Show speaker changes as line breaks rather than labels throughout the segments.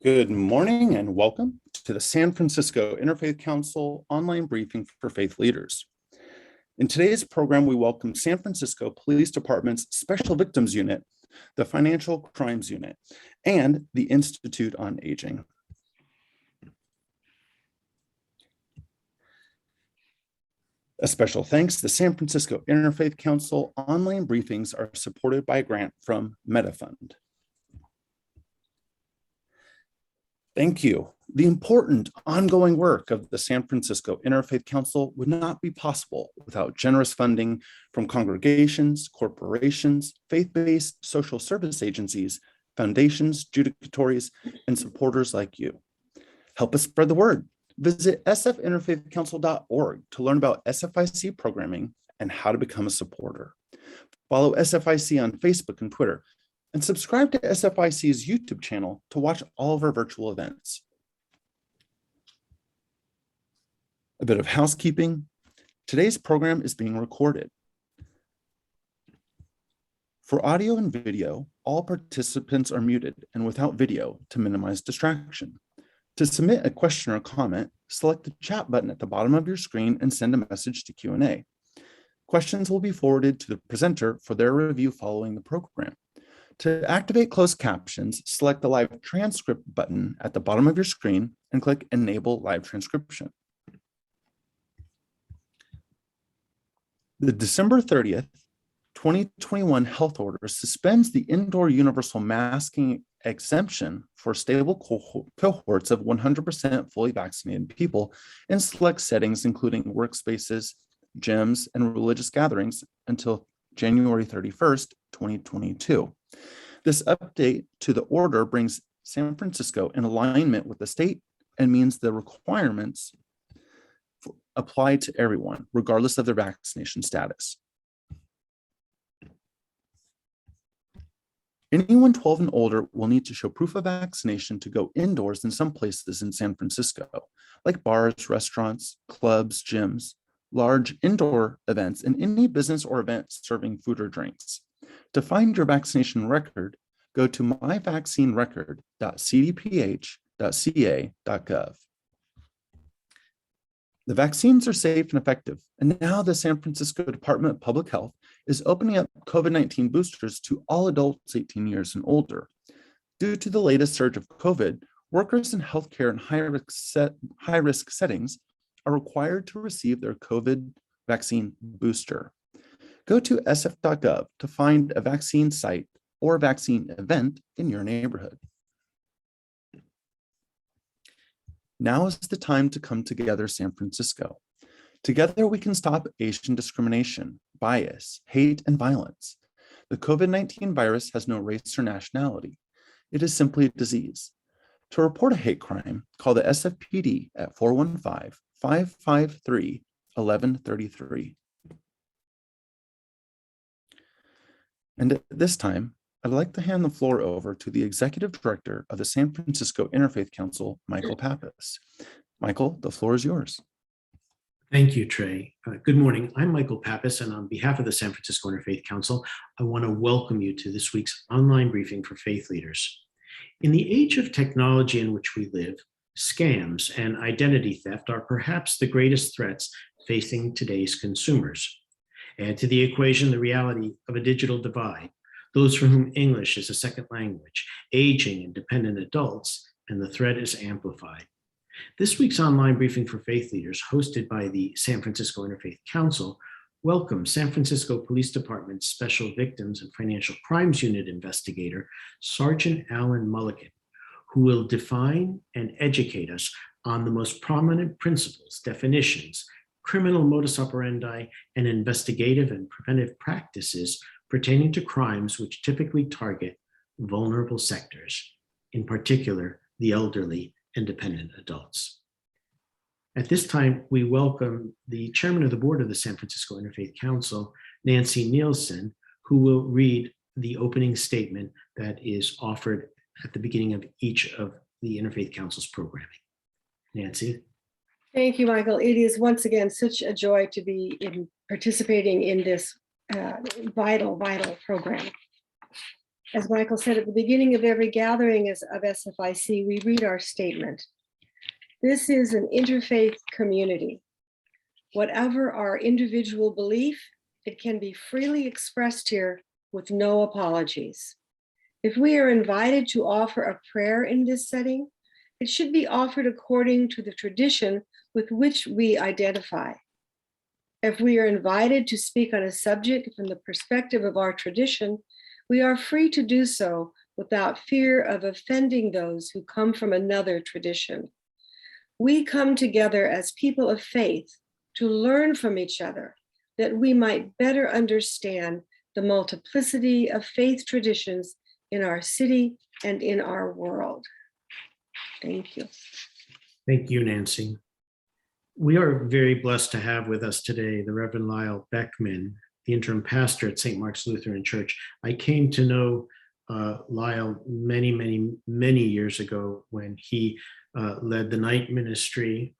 Good morning and welcome to the San Francisco Interfaith Council online briefing for faith leaders. In today's program, we welcome San Francisco Police Department's Special Victims Unit, the Financial Crimes Unit, and the Institute on Aging. A special thanks to the San Francisco Interfaith Council. Online briefings are supported by a grant from MetaFund. Thank you. The important ongoing work of the San Francisco Interfaith Council would not be possible without generous funding from congregations, corporations, faith-based social service agencies, foundations, judicatories, and supporters like you. Help us spread the word. Visit sfinterfaithcouncil.org to learn about SFIC programming and how to become a supporter. Follow SFIC on Facebook and Twitter, and subscribe to SFIC's YouTube channel to watch all of our virtual events. A bit of housekeeping. Today's program is being recorded. For audio and video, all participants are muted and without video to minimize distraction. To submit a question or comment, select the chat button at the bottom of your screen and send a message to Q&A. Questions will be forwarded to the presenter for their review following the program. To activate closed captions, select the live transcript button at the bottom of your screen and click Enable Live Transcription. The December 30th, 2021 health order suspends the indoor universal masking exemption for stable cohorts of 100% fully vaccinated people in select settings, including workspaces, gyms, and religious gatherings until January 31st, 2022. This update to the order brings San Francisco in alignment with the state and means the requirements apply to everyone, regardless of their vaccination status. Anyone 12 and older will need to show proof of vaccination to go indoors in some places in San Francisco, like bars, restaurants, clubs, gyms, large indoor events, and any business or event serving food or drinks. To find your vaccination record, go to myvaccinerecord.cdph.ca.gov. The vaccines are safe and effective, and now the San Francisco Department of Public Health is opening up COVID-19 boosters to all adults 18 years and older. Due to the latest surge of COVID, workers in healthcare and high-risk settings are required to receive their COVID vaccine booster. Go to sf.gov to find a vaccine site or vaccine event in your neighborhood. Now is the time to come together, San Francisco. Together we can stop Asian discrimination, bias, hate, and violence. The COVID-19 virus has no race or nationality. It is simply a disease. To report a hate crime, call the SFPD at 415-553-1133. And at this time, I'd like to hand the floor over to the Executive Director of the San Francisco Interfaith Council, Michael Pappas. Michael, the floor is yours.
Thank you, Trey. Good morning. I'm Michael Pappas, and on behalf of the San Francisco Interfaith Council, I want to welcome you to this week's online briefing for faith leaders. In the age of technology in which we live, scams and identity theft are perhaps the greatest threats facing today's consumers. Add to the equation the reality of a digital divide, those for whom English is a second language, aging and dependent adults, and the threat is amplified. This week's online briefing for faith leaders, hosted by the San Francisco Interfaith Council, welcomes San Francisco Police Department's Special Victims and Financial Crimes Unit investigator, Sergeant Allen Mulliken, who will define and educate us on the most prominent principles, definitions, criminal modus operandi, and investigative and preventive practices pertaining to crimes which typically target vulnerable sectors, in particular, the elderly and dependent adults. At this time, we welcome the Chairman of the Board of the San Francisco Interfaith Council, Nancy Nielsen, who will read the opening statement that is offered at the beginning of each of the Interfaith Council's programming. Nancy.
Thank you, Michael. It is once again such a joy to be participating in this vital program. As Michael said at the beginning of every gathering of SFIC, we read our statement. This is an interfaith community. Whatever our individual belief, it can be freely expressed here with no apologies. If we are invited to offer a prayer in this setting, it should be offered according to the tradition with which we identify. If we are invited to speak on a subject from the perspective of our tradition, we are free to do so without fear of offending those who come from another tradition. We come together as people of faith to learn from each other, that we might better understand the multiplicity of faith traditions in our city and in our world. Thank you.
Thank you, Nancy. We are very blessed to have with us today the Reverend Lyle Beckman, the interim pastor at St. Mark's Lutheran Church. I came to know Lyle many years ago when he led the night ministry.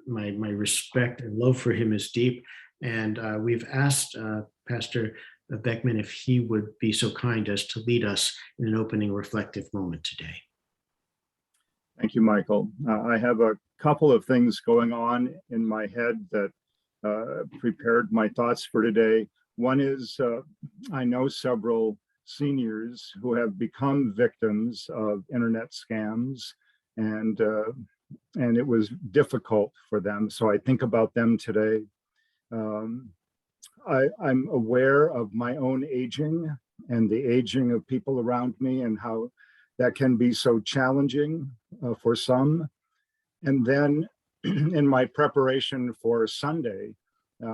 My respect and love for him is deep, and we've asked Pastor Beckman if he would be so kind as to lead us in an opening reflective moment today.
Thank you, Michael. I have a couple of things going on in my head that prepared my thoughts for today. One is I know several seniors who have become victims of internet scams, and it was difficult for them. So I think about them today. I'm aware of my own aging and the aging of people around me and how that can be so challenging for some. And then in my preparation for Sunday,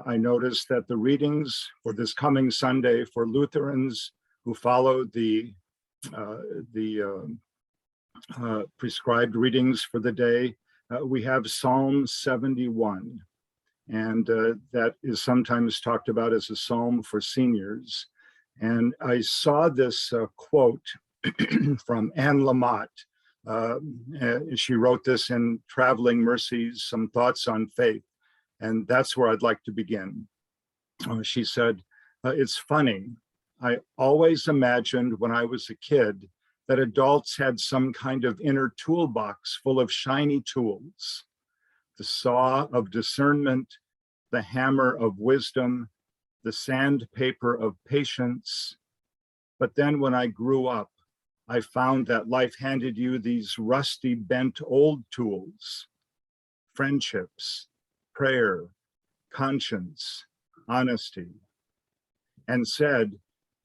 I noticed that the readings for this coming Sunday for Lutherans who follow the prescribed readings for the day, we have Psalm 71. And that is sometimes talked about as a psalm for seniors. And I saw this quote from Anne Lamott. She wrote this in Traveling Mercies, Some Thoughts on Faith. And that's where I'd like to begin. She said, it's funny. I always imagined when I was a kid that adults had some kind of inner toolbox full of shiny tools. The saw of discernment, the hammer of wisdom, the sandpaper of patience. But then when I grew up, I found that life handed you these rusty, bent old tools: friendships, prayer, conscience, honesty, and said,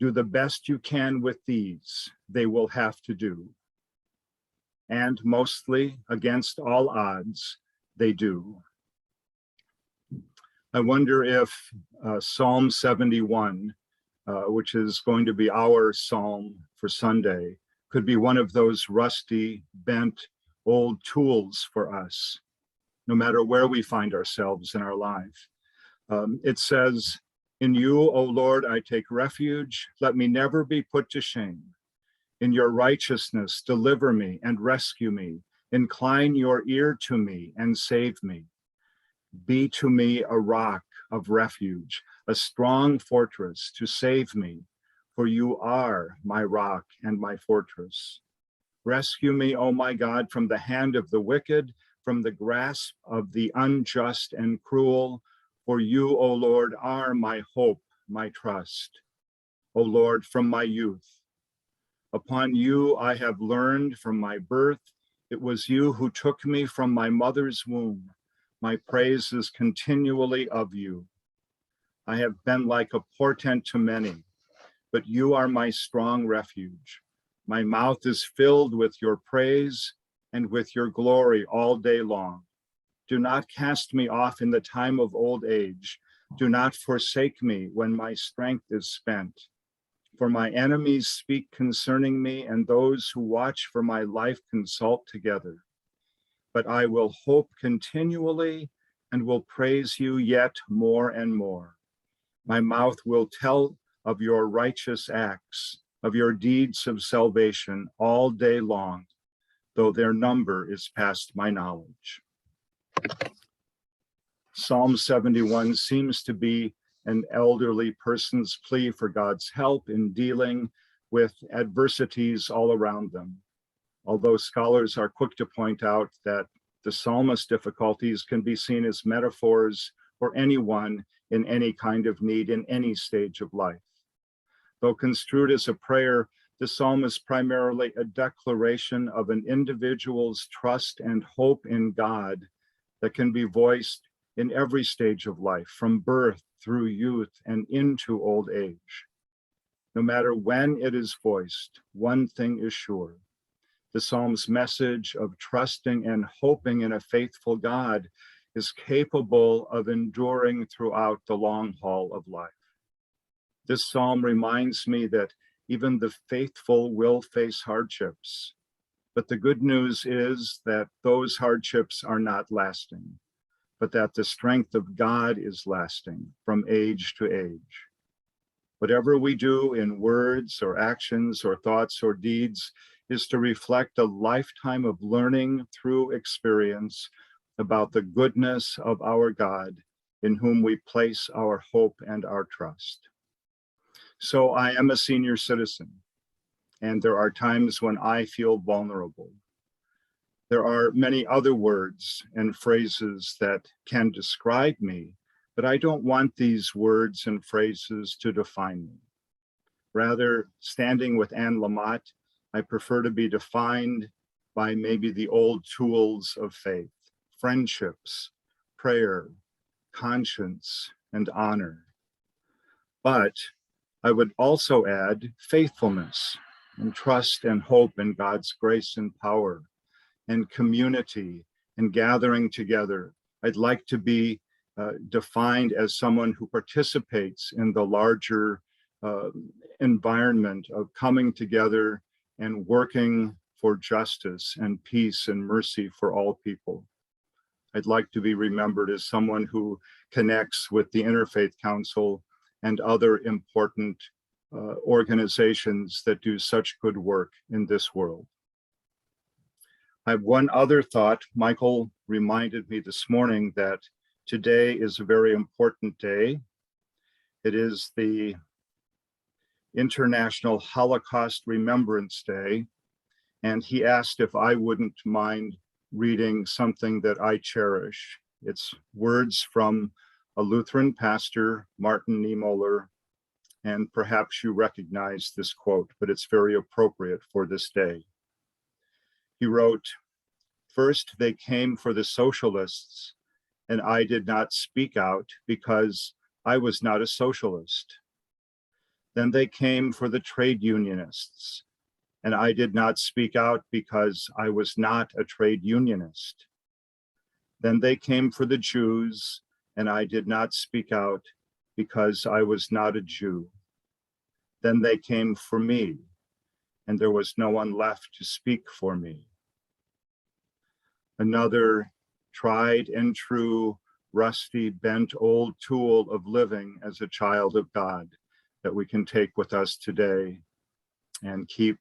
do the best you can with these, they will have to do. And mostly, against all odds, they do. I wonder if Psalm 71, which is going to be our psalm for Sunday, could be one of those rusty, bent, old tools for us, no matter where we find ourselves in our life. It says, in you, O Lord, I take refuge. Let me never be put to shame. In your righteousness, deliver me and rescue me. Incline your ear to me and save me. Be to me a rock of refuge, a strong fortress to save me, for you are my rock and my fortress. Rescue me, O my God, from the hand of the wicked, from the grasp of the unjust and cruel, for you, O Lord, are my hope, my trust. O Lord, from my youth. Upon you I have learned from my birth. It was you who took me from my mother's womb. My praise is continually of you. I have been like a portent to many, but you are my strong refuge. My mouth is filled with your praise and with your glory all day long. Do not cast me off in the time of old age. Do not forsake me when my strength is spent. For my enemies speak concerning me, and those who watch for my life consult together. But I will hope continually and will praise you yet more and more. My mouth will tell of your righteous acts, of your deeds of salvation all day long, though their number is past my knowledge. Psalm 71 seems to be an elderly person's plea for God's help in dealing with adversities all around them. Although scholars are quick to point out that the psalmist's difficulties can be seen as metaphors for anyone in any kind of need in any stage of life. Though construed as a prayer, the psalm is primarily a declaration of an individual's trust and hope in God that can be voiced in every stage of life, from birth through youth and into old age. No matter when it is voiced, one thing is sure: the psalm's message of trusting and hoping in a faithful God is capable of enduring throughout the long haul of life. This psalm reminds me that even the faithful will face hardships, but the good news is that those hardships are not lasting, but that the strength of God is lasting from age to age. Whatever we do in words or actions or thoughts or deeds is to reflect a lifetime of learning through experience about the goodness of our God, in whom we place our hope and our trust. So I am a senior citizen, and there are times when I feel vulnerable. There are many other words and phrases that can describe me, but I don't want these words and phrases to define me. Rather, standing with Anne Lamott, I prefer to be defined by maybe the old tools of faith: friendships, prayer, conscience, and honor. But I would also add faithfulness and trust and hope in God's grace and power, and community and gathering together. I'd like to be defined as someone who participates in the larger environment of coming together and working for justice and peace and mercy for all people. I'd like to be remembered as someone who connects with the Interfaith Council and other important organizations that do such good work in this world. I have one other thought. Michael reminded me this morning that today is a very important day. It is the International Holocaust Remembrance Day, and he asked if I wouldn't mind reading something that I cherish. It's words from a Lutheran pastor, Martin Niemöller, and perhaps you recognize this quote, but it's very appropriate for this day. He wrote, "First they came for the socialists, and I did not speak out because I was not a socialist. Then they came for the trade unionists, and I did not speak out because I was not a trade unionist. Then they came for the Jews, and I did not speak out because I was not a Jew. Then they came for me, and there was no one left to speak for me." Another tried and true, rusty, bent old tool of living as a child of God that we can take with us today and keep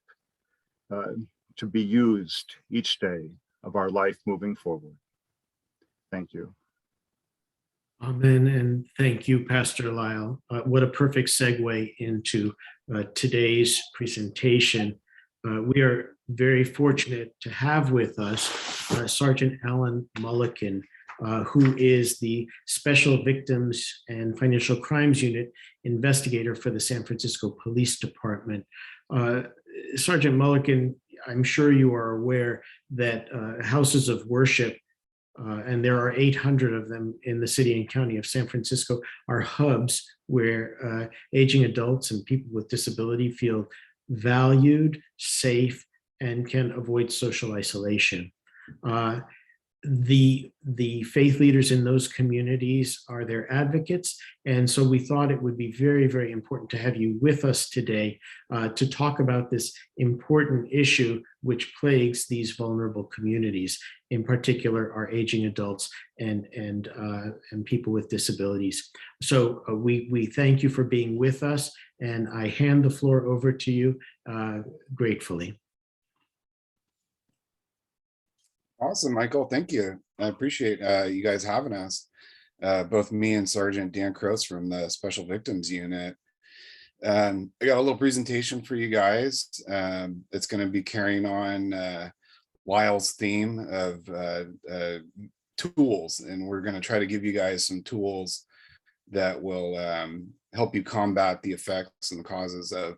to be used each day of our life moving forward. Thank you.
Amen, and thank you, Pastor Lyle. What a perfect segue into today's presentation. We are very fortunate to have with us Sergeant Allen Mulliken, who is the Special Victims and Financial Crimes Unit investigator for the San Francisco Police Department. Sergeant Mulliken, I'm sure you are aware that houses of worship, and there are 800 of them in the city and county of San Francisco, are hubs where aging adults and people with disability feel valued, safe, and can avoid social isolation. The faith leaders in those communities are their advocates, and so we thought it would be very, very important to have you with us today to talk about this important issue which plagues these vulnerable communities, in particular our aging adults and people with disabilities. So we thank you for being with us, and I hand the floor over to you gratefully.
Awesome, Michael. Thank you. I appreciate you guys having us, both me and Sergeant Dan Cross from the Special Victims Unit. I got a little presentation for you guys. It's going to be carrying on Lyle's theme of tools, and we're going to try to give you guys some tools that will help you combat the effects and the causes of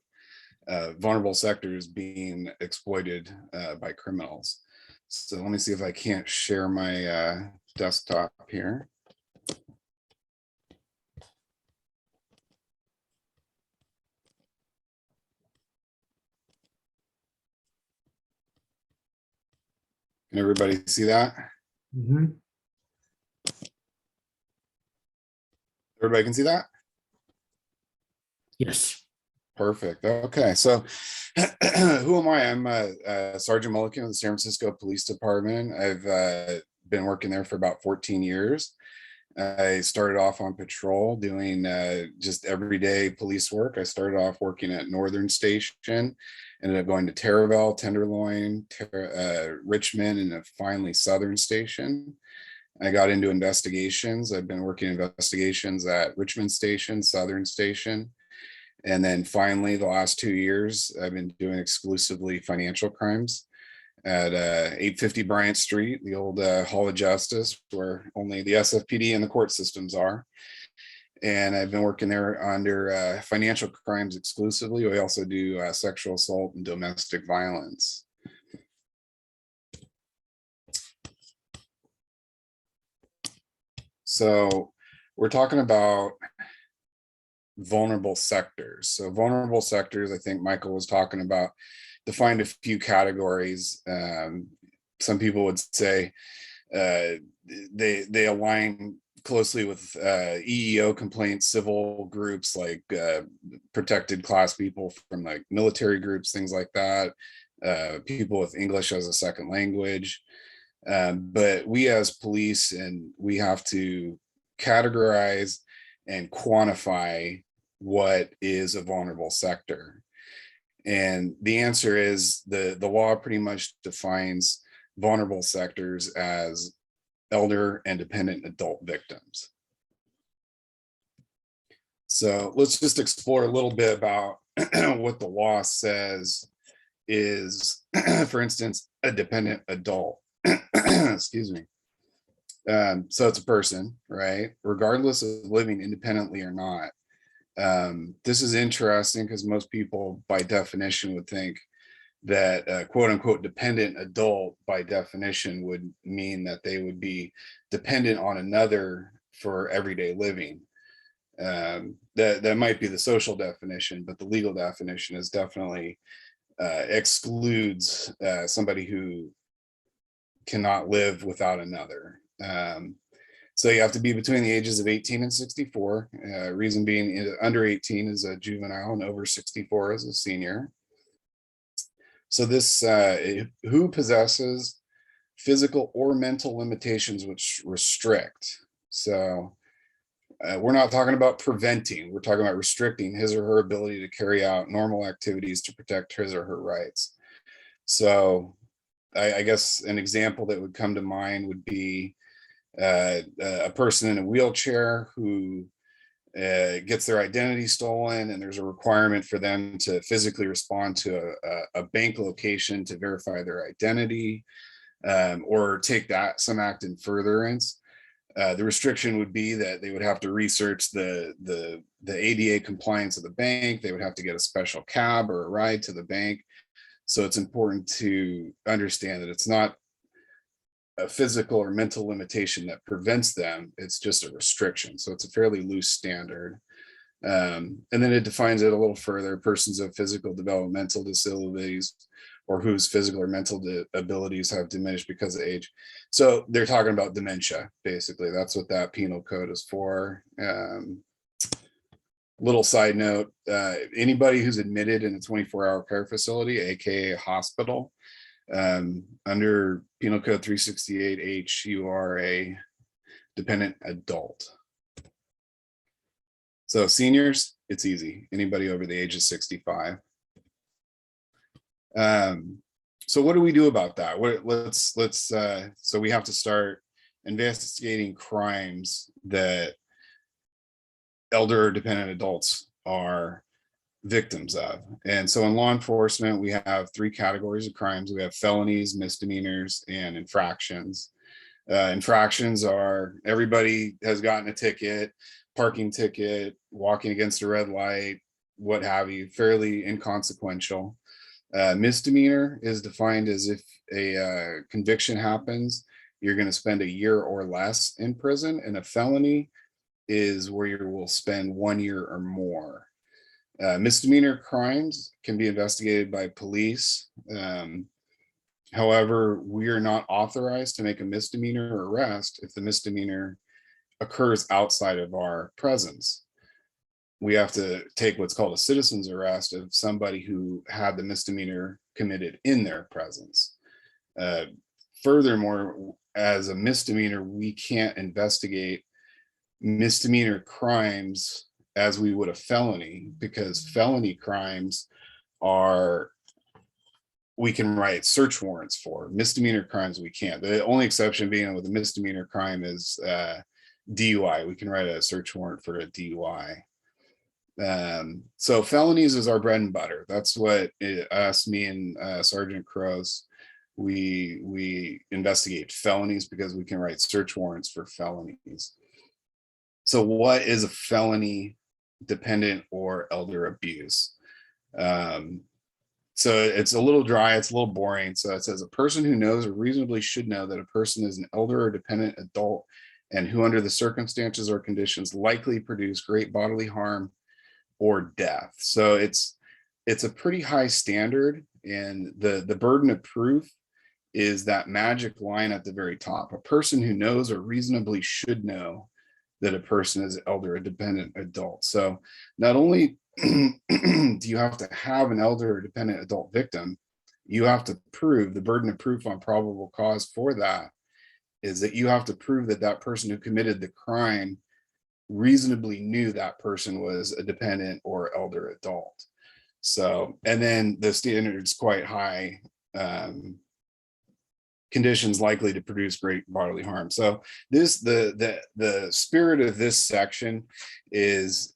vulnerable sectors being exploited by criminals. So let me see if I can't share my desktop here. Can everybody see that?
Mhm.
Everybody can see that?
Yes.
Perfect. Okay, so who am I? I'm Sergeant Mulliken of the San Francisco Police Department. I've been working there for about 14 years. I started off on patrol doing just everyday police work. I started off working at Northern Station, ended up going to Terraville, Tenderloin, Richmond, and finally Southern Station. I got into investigations. I've been working investigations at Richmond Station, Southern Station. And then finally, the last 2 years, I've been doing exclusively financial crimes at 850 Bryant Street, the old Hall of Justice, where only the SFPD and the court systems are. And I've been working there under financial crimes exclusively. We also do sexual assault and domestic violence. So we're talking about vulnerable sectors. So vulnerable sectors, I think Michael was talking about, defined a few categories. Some people would say they align closely with EEO complaints, civil groups like protected class people from like military groups, things like that, people with English as a second language. But we as police, and we have to categorize and quantify what is a vulnerable sector. And the answer is the law pretty much defines vulnerable sectors as elder and dependent adult victims. So let's just explore a little bit about what the law says is, for instance, a dependent adult. Excuse me. So it's a person, right? Regardless of living independently or not. This is interesting because most people by definition would think that quote unquote dependent adult by definition would mean that they would be dependent on another for everyday living. That might be the social definition, but the legal definition is definitely excludes somebody who cannot live without another. So you have to be between the ages of 18 and 64. Reason being, under 18 is a juvenile and over 64 is a senior. So this, who possesses physical or mental limitations which restrict. So we're not talking about preventing, we're talking about restricting his or her ability to carry out normal activities to protect his or her rights. So I guess an example that would come to mind would be a person in a wheelchair who gets their identity stolen, and there's a requirement for them to physically respond to a bank location to verify their identity, or take that some act in furtherance. The restriction would be that they would have to research the ADA compliance of the bank. They would have to get a special cab or a ride to the bank. So it's important to understand that it's not a physical or mental limitation that prevents them, it's just a restriction. So it's a fairly loose standard. And then it defines it a little further: persons of physical developmental disabilities or whose physical or mental abilities have diminished because of age. So they're talking about dementia, basically. That's what that penal code is for. Little side note, anybody who's admitted in a 24-hour care facility, aka hospital, under Penal Code 368H, you are a dependent adult. So seniors, it's easy. Anybody over the age of 65. So what do we do about that? So we have to start investigating crimes that elder or dependent adults are victims of. And so in law enforcement, we have three categories of crimes. We have felonies, misdemeanors, and infractions. Infractions are everybody has gotten a ticket, parking ticket, walking against a red light, what have you, fairly inconsequential. Misdemeanor is defined as if a conviction happens, you're going to spend a year or less in prison, and a felony is where you will spend 1 year or more. Misdemeanor crimes can be investigated by police. However, we are not authorized to make a misdemeanor arrest if the misdemeanor occurs outside of our presence. We have to take what's called a citizen's arrest of somebody who had the misdemeanor committed in their presence. Furthermore, as a misdemeanor, we can't investigate misdemeanor crimes as we would a felony, because felony crimes are, we can write search warrants for. Misdemeanor crimes we can't. The only exception being with a misdemeanor crime is DUI. We can write a search warrant for a DUI. So felonies is our bread and butter. That's what me and Sergeant Crows, we investigate felonies because we can write search warrants for felonies. So what is a felony, dependent or elder abuse? So it's a little dry, it's a little boring. So it says a person who knows or reasonably should know that a person is an elder or dependent adult and who under the circumstances or conditions likely produce great bodily harm or death. So it's a pretty high standard, and the burden of proof is that magic line at the very top. A person who knows or reasonably should know that a person is elder or dependent adult. So not only do you have to have an elder or dependent adult victim, you have to prove, the burden of proof on probable cause for that is that you have to prove that that person who committed the crime reasonably knew that person was a dependent or elder adult. So, and then the standard's quite high, conditions likely to produce great bodily harm. So this, the spirit of this section is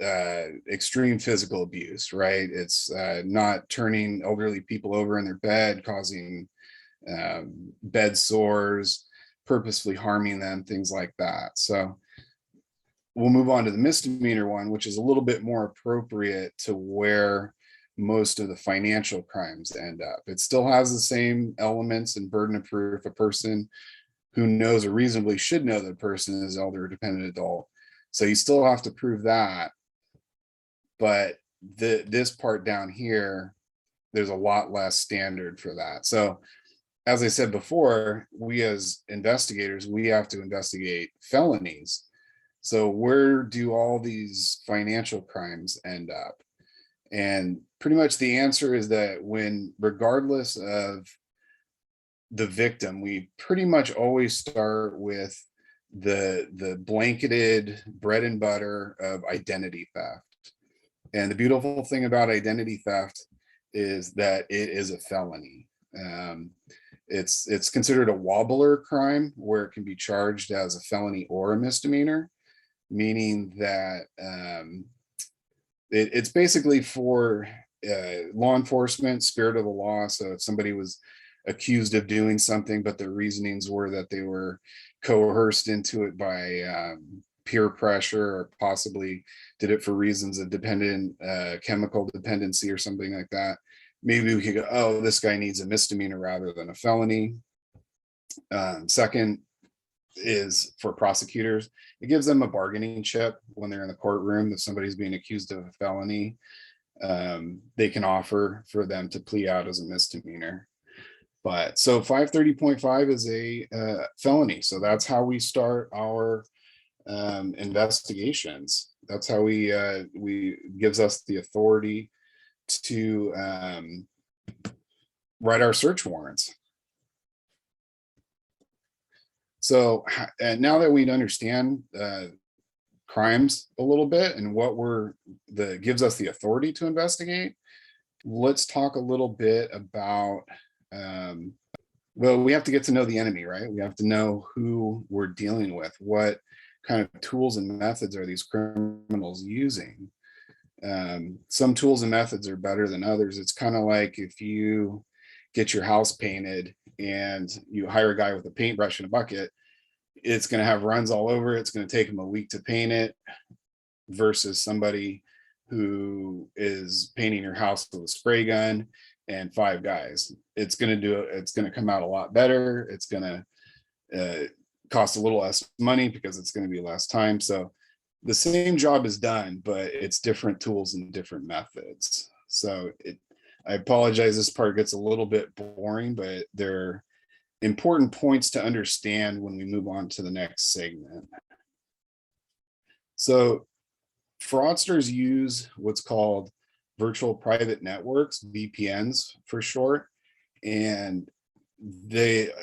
extreme physical abuse, right? It's not turning elderly people over in their bed, causing bed sores, purposefully harming them, things like that. So we'll move on to the misdemeanor one, which is a little bit more appropriate to where most of the financial crimes end up. It still has the same elements and burden of proof. A person who knows or reasonably should know that a person is elder or dependent adult. So you still have to prove that. But this part down here, there's a lot less standard for that. So as I said before, we as investigators, we have to investigate felonies. So where do all these financial crimes end up? And pretty much the answer is that when, regardless of the victim, we pretty much always start with the blanketed bread and butter of identity theft. And the beautiful thing about identity theft is that it is a felony. It's considered a wobbler crime where it can be charged as a felony or a misdemeanor, meaning that it's basically for law enforcement, spirit of the law. So if somebody was accused of doing something, but their reasonings were that they were coerced into it by peer pressure, or possibly did it for reasons of dependent chemical dependency or something like that, maybe we could go, oh, this guy needs a misdemeanor rather than a felony. Second is for prosecutors. It gives them a bargaining chip when they're in the courtroom that somebody's being accused of a felony. They can offer for them to plea out as a misdemeanor. But so 530.5 is a felony. So that's how we start our investigations. That's how we gives us the authority to write our search warrants. So now that we understand crimes a little bit and what gives us the authority to investigate, let's talk a little bit about, well, we have to get to know the enemy, right? We have to know who we're dealing with. What kind of tools and methods are these criminals using? Some tools and methods are better than others. It's kind of like if you get your house painted and you hire a guy with a paintbrush and a bucket, it's going to have runs all over. It's going to take him a week to paint it versus somebody who is painting your house with a spray gun and 5 guys. It's going to come out a lot better. It's going to cost a little less money because it's going to be less time. So the same job is done, but it's different tools and different methods. So I apologize, this part gets a little bit boring, but they're important points to understand when we move on to the next segment. So fraudsters use what's called virtual private networks, VPNs for short, and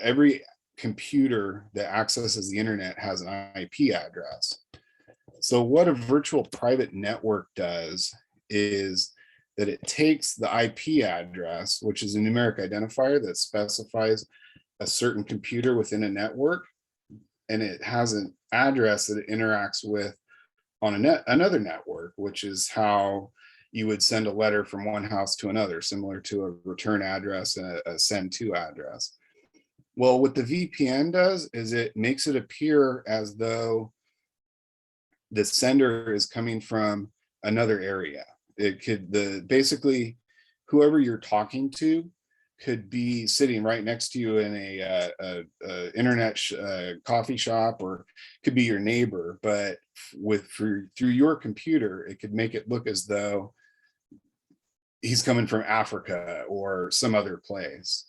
every computer that accesses the internet has an IP address. So what a virtual private network does is that it takes the IP address, which is a numeric identifier that specifies a certain computer within a network, and it has an address that it interacts with on another network, which is how you would send a letter from one house to another, similar to a return address and a send to address. Well, what the VPN does is it makes it appear as though the sender is coming from another area. It could, basically whoever you're talking to could be sitting right next to you in a internet coffee shop, or could be your neighbor, but through your computer, it could make it look as though he's coming from Africa or some other place.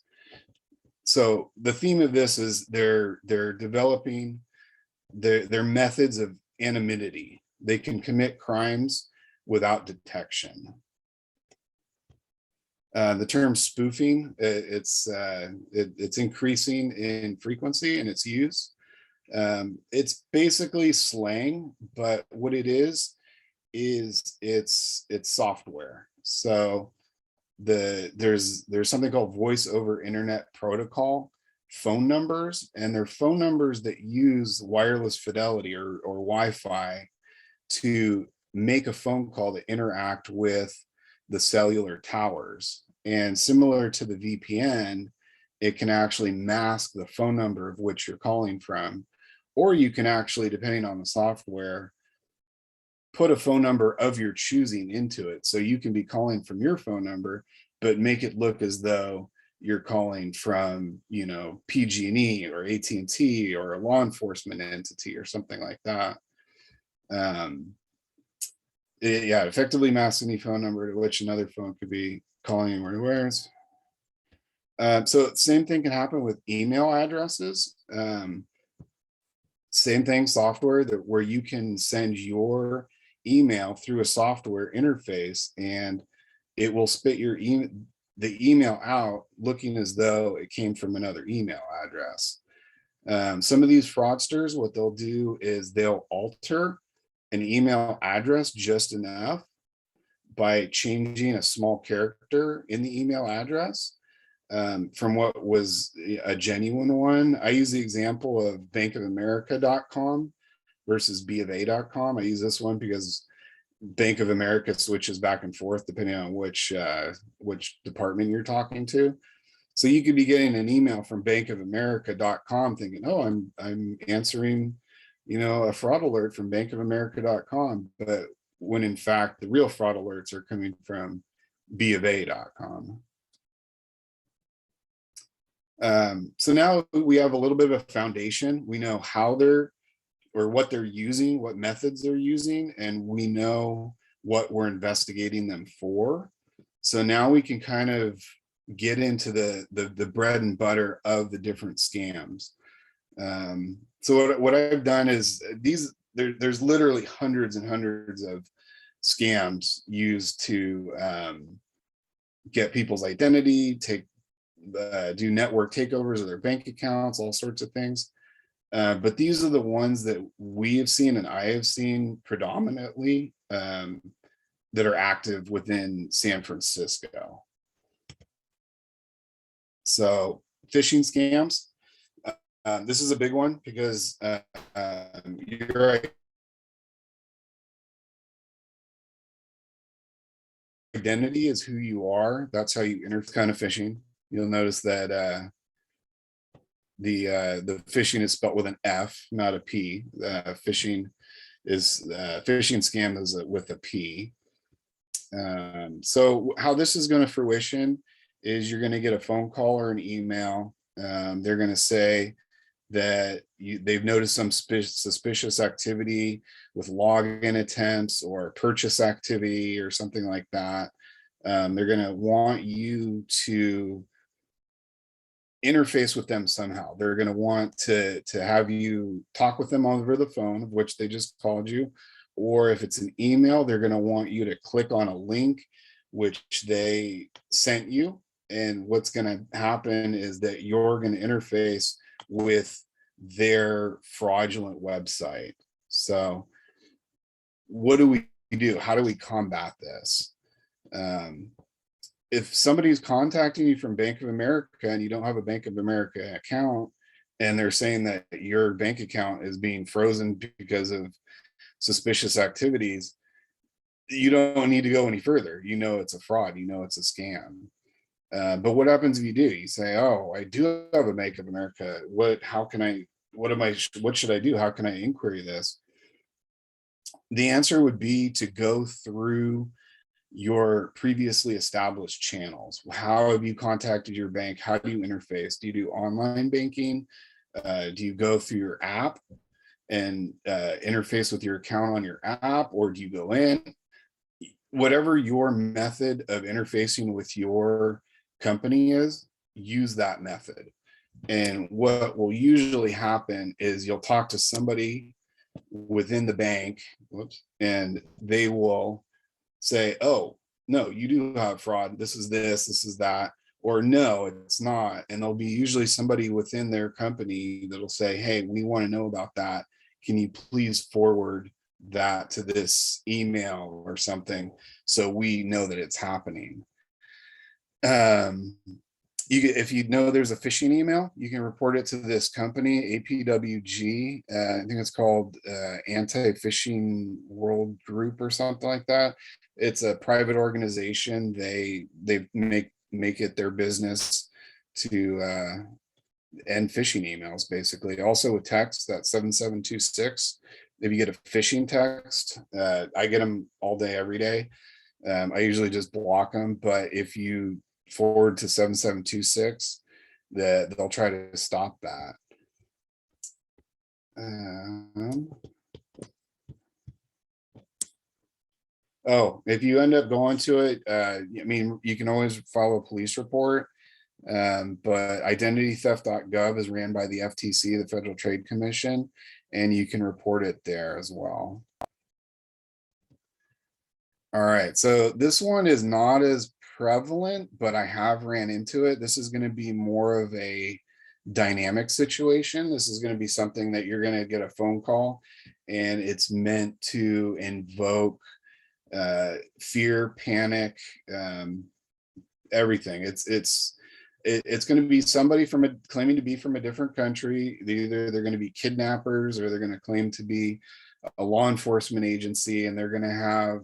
So the theme of this is they're developing their methods of anonymity. They can commit crimes without detection. The term spoofing, it's increasing in frequency in its use. It's basically slang, but what it is it's software. So there's something called voice over internet protocol phone numbers, and they're phone numbers that use wireless fidelity or Wi-Fi to make a phone call to interact with the cellular towers. And similar to the VPN, it can actually mask the phone number of which you're calling from, or you can actually, depending on the software, put a phone number of your choosing into it. So you can be calling from your phone number, but make it look as though you're calling from, PG&E or AT&T or a law enforcement entity or something like that. Effectively masks any phone number to which another phone could be calling or unawares. So same thing can happen with email addresses. Same thing, software where you can send your email through a software interface, and it will spit the email out looking as though it came from another email address. Some of these fraudsters, what they'll do is they'll alter an email address just enough by changing a small character in the email address from what was a genuine one. I use the example of bankofamerica.com versus bofa.com. I use this one because Bank of America switches back and forth depending on which department you're talking to. So you could be getting an email from bankofamerica.com thinking, oh, I'm answering, a fraud alert from bankofamerica.com, but when in fact the real fraud alerts are coming from bofa.com. So now we have a little bit of a foundation. We know how what they're using, what methods they're using, and we know what we're investigating them for. So now we can kind of get into the bread and butter of the different scams. So what I've done is there's literally hundreds and hundreds of scams used to get people's identity, do network takeovers of their bank accounts, all sorts of things. But these are the ones that we have seen and I have seen predominantly that are active within San Francisco. So phishing scams. This is a big one because you're identity is who you are. That's how you enter. Kind of phishing. You'll notice that the phishing is spelled with an F, not a P. Phishing scam is with a P. So how this is going to fruition is you're going to get a phone call or an email. They're going to say that they've noticed some suspicious activity with login attempts or purchase activity or something like that. They're going to want you to interface with them somehow. They're going to want to have you talk with them over the phone, of which they just called you, or if it's an email, they're going to want you to click on a link which they sent you. And what's going to happen is that you're going to interface with their fraudulent website. So what do we do? How do we combat this? If somebody's contacting you from Bank of America and you don't have a Bank of America account, and they're saying that your bank account is being frozen because of suspicious activities, you don't need to go any further. You know it's a fraud. You know it's a scam. But what happens if you do? You say, "Oh, I do have a Bank of America. What should I do? How can I inquiry this?" The answer would be to go through your previously established channels. How have you contacted your bank? How do you interface? Do you do online banking? Do you go through your app and interface with your account on your app, or do you go in? Whatever your method of interfacing with your company is, use that method. And what will usually happen is you'll talk to somebody within the bank, and they will say, "Oh, no, you do have fraud. This is that," or "No, it's not." And there'll be usually somebody within their company that'll say, "Hey, we want to know about that. Can you please forward that to this email or something so we know that it's happening?" If you know there's a phishing email, you can report it to this company, APWG. I think it's called Anti-Phishing World Group or something like that. It's a private organization. They make it their business to end phishing emails, basically. Also with text, that 7726. If you get a phishing text, I get them all day, every day. I usually just block them, but if you forward to 7726, that they'll try to stop that. If you end up going to it, I mean, you can always file a police report, but identitytheft.gov is ran by the FTC, the Federal Trade Commission, and you can report it there as well. All right, so this one is not as prevalent, but I have ran into it. This is going to be more of a dynamic situation. This is going to be something that you're going to get a phone call, and it's meant to invoke fear, panic, everything. It's going to be somebody claiming to be from a different country. Either they're going to be kidnappers, or they're going to claim to be a law enforcement agency, and they're going to have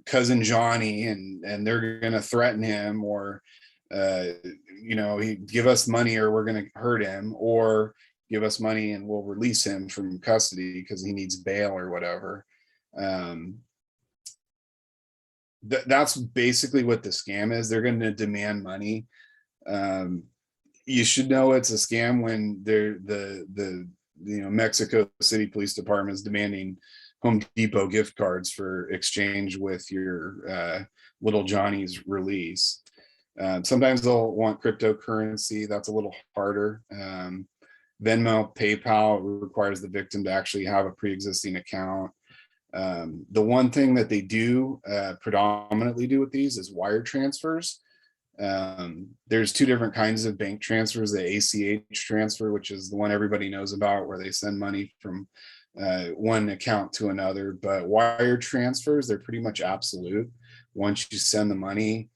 cousin Johnny, and they're going to threaten him, or he give us money or we're going to hurt him, or give us money and we'll release him from custody because he needs bail or whatever. That's basically what the scam is. They're going to demand money. You should know it's a scam when the Mexico City Police Department is demanding Home Depot gift cards for exchange with your little Johnny's release. Sometimes they'll want cryptocurrency. That's a little harder. Venmo, PayPal requires the victim to actually have a pre-existing account. The one thing that they do predominantly do with these is wire transfers. There's two different kinds of bank transfers: the ACH transfer, which is the one everybody knows about, where they send money from one account to another. But wire transfers, they're pretty much absolute. Once you send the money,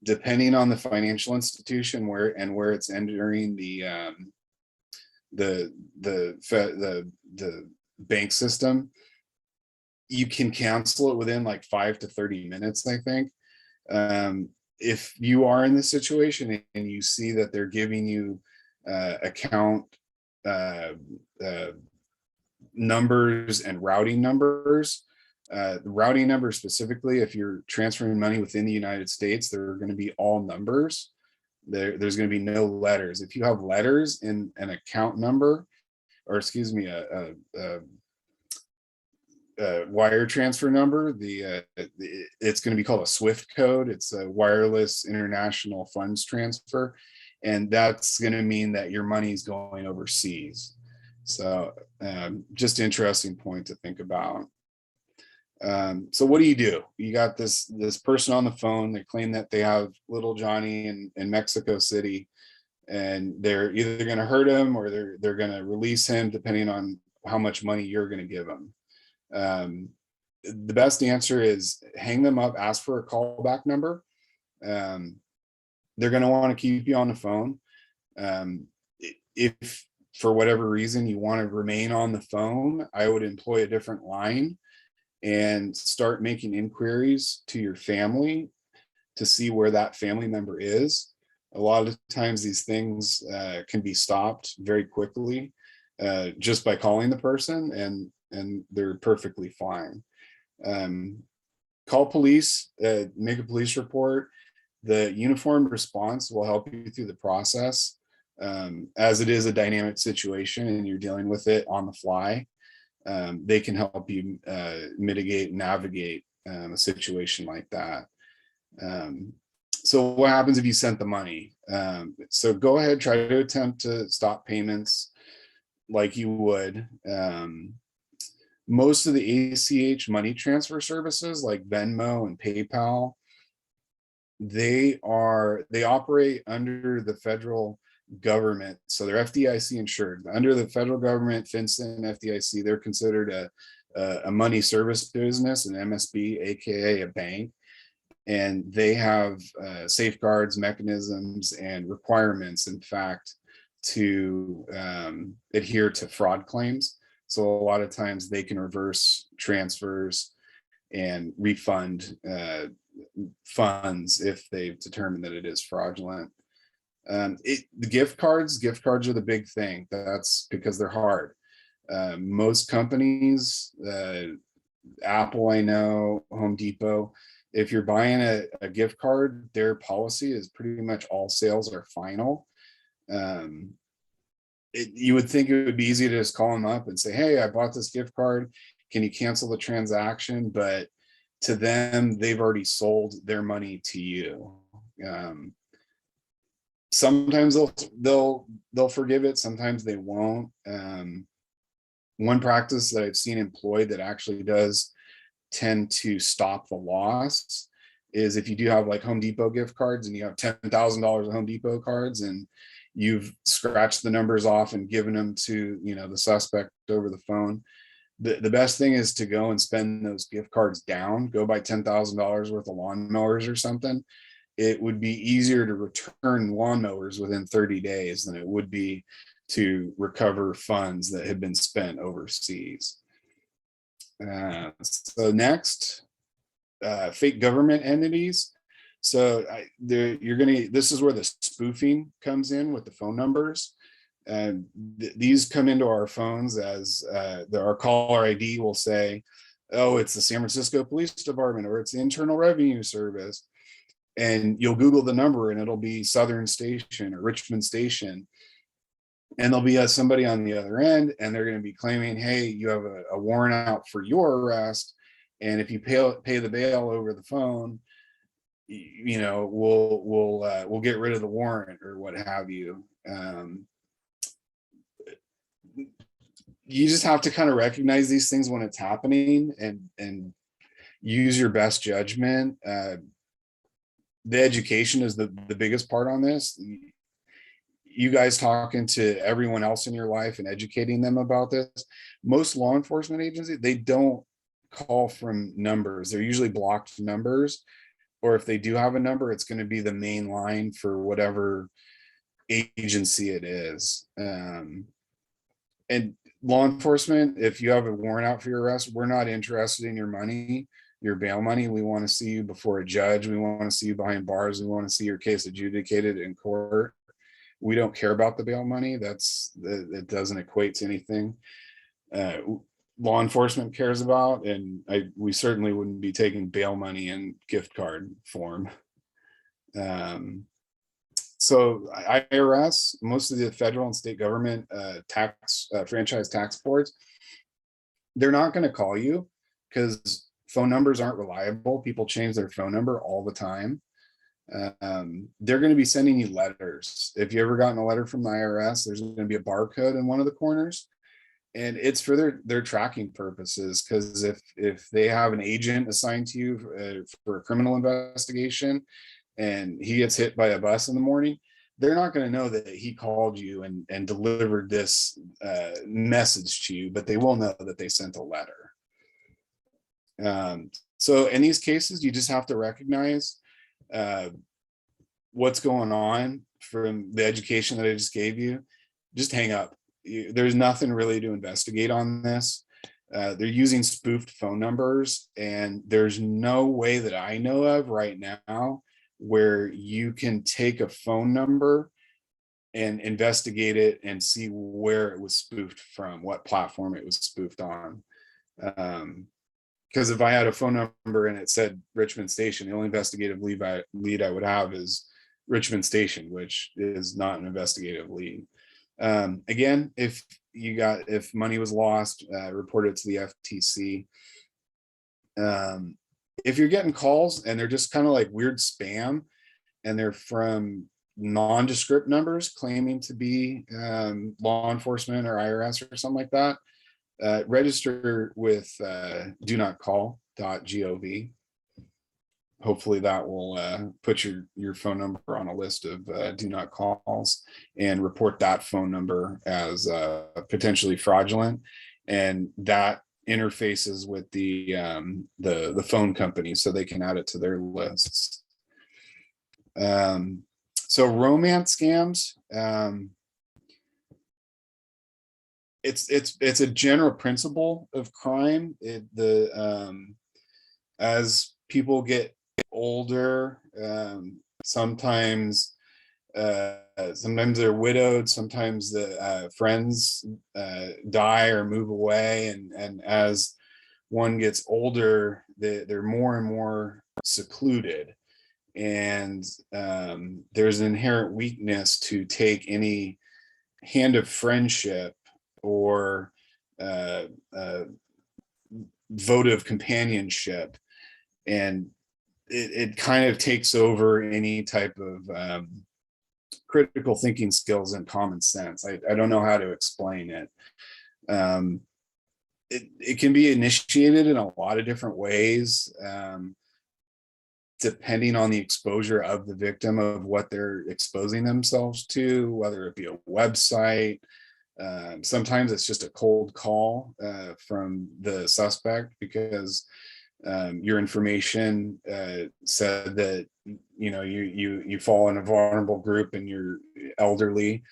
depending on the financial institution where it's entering the bank system, you can cancel it within like 5 to 30 minutes, I think. If you are in this situation and you see that they're giving you account numbers and routing numbers, the routing number specifically, if you're transferring money within the United States, there are going to be all numbers. There's going to be no letters. If you have letters in an account number, or excuse me, a wire transfer number, it's going to be called a SWIFT code. It's a wireless international funds transfer, and that's going to mean that your money is going overseas. So just interesting point to think about. So what do? You got this person on the phone. They claim that they have little Johnny in Mexico City, and they're either going to hurt him or they're going to release him, depending on how much money you're going to give him. The best answer is hang them up, ask for a callback number. They're going to want to keep you on the phone. If for whatever reason you want to remain on the phone, I would employ a different line and start making inquiries to your family to see where that family member is. A lot of times these things can be stopped very quickly just by calling the person, and they're perfectly fine. Call police, make a police report. The uniformed response will help you through the process, as it is a dynamic situation and you're dealing with it on the fly. They can help you mitigate, navigate a situation like that. So what happens if you sent the money? So go ahead, try to attempt to stop payments like you would. Most of the ACH money transfer services like Venmo and PayPal, they operate under the federal government. So they're FDIC insured. Under the federal government, FinCEN, FDIC, they're considered a money service business, an MSB, AKA a bank. And they have safeguards, mechanisms, and requirements, in fact, to adhere to fraud claims. So a lot of times they can reverse transfers and refund funds if they've determined that it is fraudulent. The gift cards are the big thing. That's because they're hard. Most companies, Apple, I know, Home Depot, if you're buying a gift card, their policy is pretty much all sales are final. You would think it would be easy to just call them up and say, hey, I bought this gift card. Can you cancel the transaction? But to them, they've already sold their money to you. Sometimes they'll forgive it. Sometimes they won't. One practice that I've seen employed that actually does tend to stop the loss is if you do have like Home Depot gift cards and you have $10,000 of Home Depot cards and you've scratched the numbers off and given them to, the suspect over the phone. The best thing is to go and spend those gift cards down, go buy $10,000 worth of lawnmowers or something. It would be easier to return lawnmowers within 30 days than it would be to recover funds that had been spent overseas. So next, fake government entities. So this is where the spoofing comes in with the phone numbers. And these come into our phones as our caller ID will say, oh, it's the San Francisco Police Department or it's the Internal Revenue Service. And you'll Google the number and it'll be Southern Station or Richmond Station. And there'll be somebody on the other end and they're going to be claiming, hey, you have a warrant out for your arrest. And if you pay the bail over the phone, we'll get rid of the warrant or what have you. You just have to kind of recognize these things when it's happening and use your best judgment. The education is the biggest part on this. You guys talking to everyone else in your life and educating them about this. Most law enforcement agencies, they don't call from numbers. They're usually blocked numbers, or if they do have a number, it's going to be the main line for whatever agency it is. And law enforcement, if you have a warrant out for your arrest, we're not interested in your money, your bail money. We want to see you before a judge. We want to see you behind bars. We want to see your case adjudicated in court. We don't care about the bail money. It doesn't equate to anything law enforcement cares about, and we certainly wouldn't be taking bail money in gift card form. So IRS, most of the federal and state government franchise tax boards, they're not going to call you because phone numbers aren't reliable. People change their phone number all the time. They're going to be sending you letters. If you ever gotten a letter from the IRS, there's going to be a barcode in one of the corners, and it's for their tracking purposes. Because if they have an agent assigned to you for a criminal investigation, and he gets hit by a bus in the morning, they're not going to know that he called you and delivered this message to you, but they will know that they sent a letter. So in these cases, you just have to recognize what's going on from the education that I just gave you. Just hang up. There's nothing really to investigate on this. They're using spoofed phone numbers, and there's no way that I know of right now where you can take a phone number and investigate it and see where it was spoofed from, what platform it was spoofed on. Because if I had a phone number and it said Richmond Station, the only investigative lead I would have is Richmond Station, which is not an investigative lead. Again, if money was lost, report it to the FTC. If you're getting calls and they're just kind of like weird spam, and they're from nondescript numbers claiming to be law enforcement or IRS or something like that, register with donotcall.gov. Hopefully that will put your phone number on a list of do not calls, and report that phone number as potentially fraudulent, and that interfaces with the phone company so they can add it to their lists. So romance scams, it's a general principle of crime. As people get older, sometimes they're widowed, sometimes the friends die or move away, and as one gets older, they're more and more secluded, and there's an inherent weakness to take any hand of friendship or votive companionship, and it kind of takes over any type of critical thinking skills and common sense. I don't know how to explain it. It can be initiated in a lot of different ways, depending on the exposure of the victim, of what they're exposing themselves to, whether it be a website. Sometimes it's just a cold call from the suspect because your information said that you fall in a vulnerable group and you're elderly,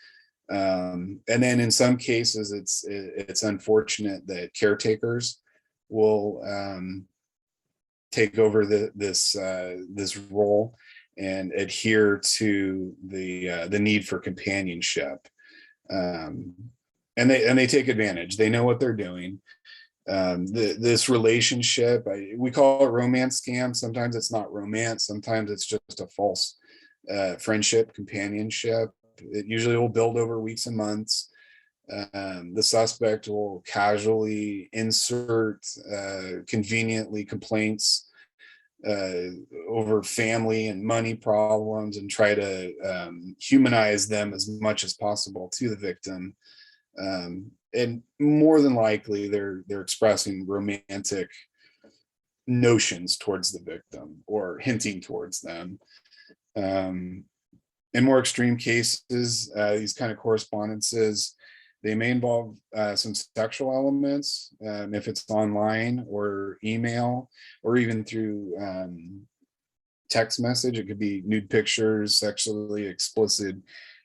and then in some cases it's unfortunate that caretakers will take over this role and adhere to the need for companionship, and they take advantage. They know what they're doing. This relationship, we call it romance scam. Sometimes it's not romance, sometimes it's just a false friendship, companionship. It usually will build over weeks and months. The suspect will casually insert conveniently complaints over family and money problems and try to humanize them as much as possible to the victim. And more than likely they're expressing romantic notions towards the victim or hinting towards them. In more extreme cases, these kind of correspondences, they may involve some sexual elements, if it's online or email, or even through text message. It could be nude pictures, sexually explicit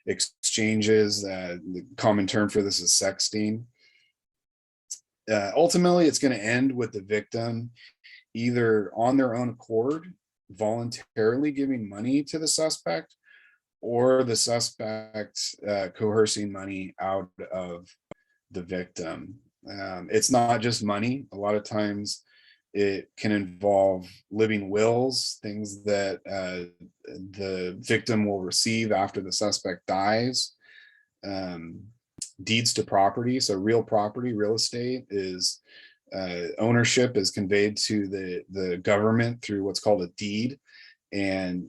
exchanges. The common term for this is sexting. ultimately, it's going to end with the victim either on their own accord, voluntarily giving money to the suspect, or the suspect coercing money out of the victim. It's not just money. A lot of times it can involve living wills, things that the victim will receive after the suspect dies. Deeds to property. So real property, real estate is ownership is conveyed to the government through what's called a deed. And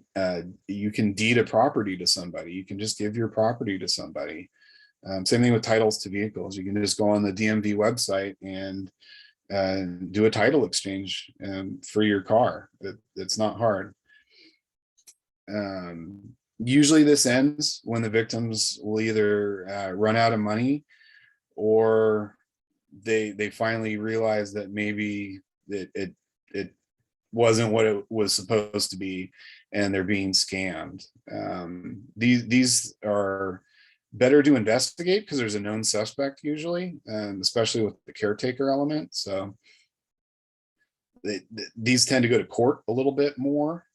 you can deed a property to somebody. You can just give your property to somebody. Same thing with titles to vehicles. You can just go on the DMV website and do a title exchange for your car. It's not hard. Usually this ends when the victims will either run out of money, or they finally realize that maybe it wasn't what it was supposed to be, and they're being scammed. These are better to investigate because there's a known suspect usually, especially with the caretaker element. So these tend to go to court a little bit more.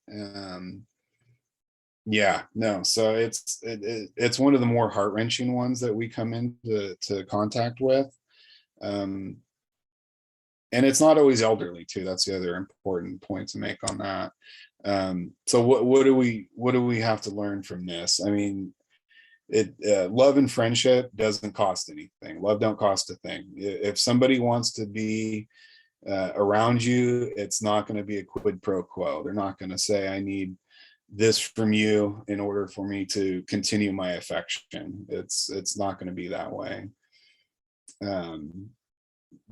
So it's one of the more heart-wrenching ones that we come into contact with. And it's not always elderly too. That's the other important point to make on that. So what do we have to learn from this? I mean, love and friendship doesn't cost anything. Love don't cost a thing. If somebody wants to be around you, it's not going to be a quid pro quo. They're not going to say, I need this from you in order for me to continue my affection. It's not going to be that way.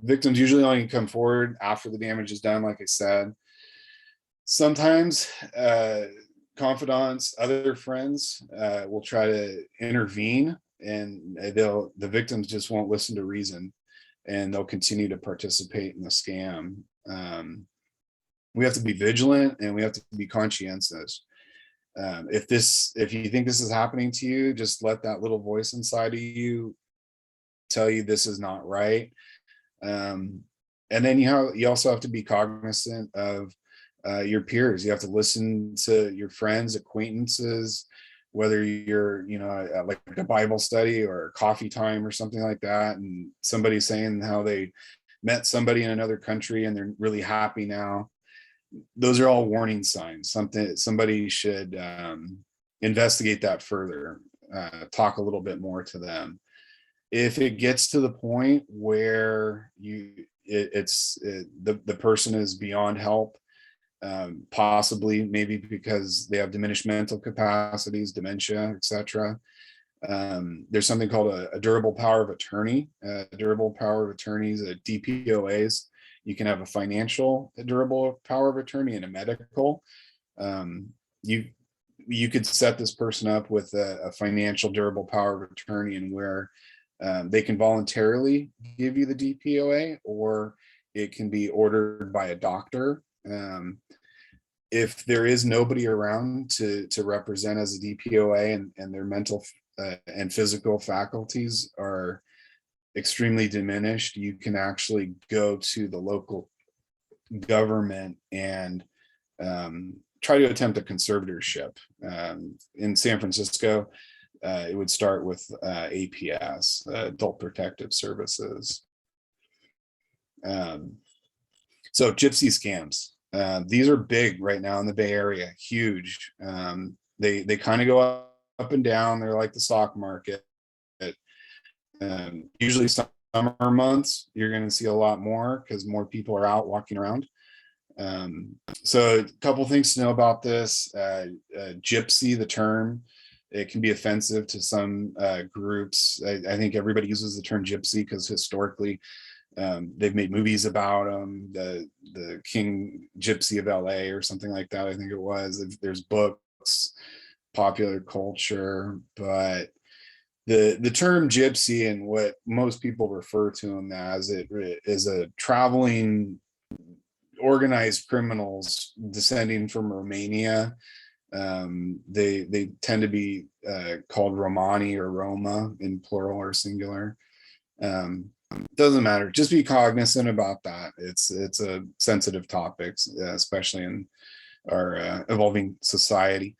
Victims usually only come forward after the damage is done, like I said. Sometimes confidants, other friends will try to intervene, and the victims just won't listen to reason, and they'll continue to participate in the scam. We have to be vigilant, and we have to be conscientious. If you think this is happening to you, just let that little voice inside of you tell you this is not right. And then you also have to be cognizant of your peers. You have to listen to your friends, acquaintances, whether you're, like a Bible study or coffee time or something like that, and somebody's saying how they met somebody in another country and they're really happy now. Those are all warning signs. Somebody should investigate that further, talk a little bit more to them. If it gets to the point where the person is beyond help, possibly maybe because they have diminished mental capacities, dementia, etc. There's something called a durable power of attorney. Durable power of attorneys, DPOAs. You can have a financial durable power of attorney and a medical. You could set this person up with a financial durable power of attorney, and where they can voluntarily give you the DPOA, or it can be ordered by a doctor. If there is nobody around to represent as a DPOA, and their mental and physical faculties are extremely diminished, you can actually go to the local government and try to attempt a conservatorship. In San Francisco, it would start with APS, Adult Protective Services. So Gypsy Scams. These are big right now in the Bay Area, huge. They kind of go up and down. They're like the stock market. Usually summer months, you're going to see a lot more because more people are out walking around. So a couple things to know about this. Gypsy, the term, it can be offensive to some groups. I think everybody uses the term gypsy because historically they've made movies about them, the King Gypsy of LA or something like that. I think it was. There's books, popular culture, but the term gypsy, and what most people refer to them as, it is a traveling organized criminals descending from Romania. They tend to be called Romani or Roma in plural or singular. doesn't matter. Just be cognizant about that. It's a sensitive topic, especially in our evolving society.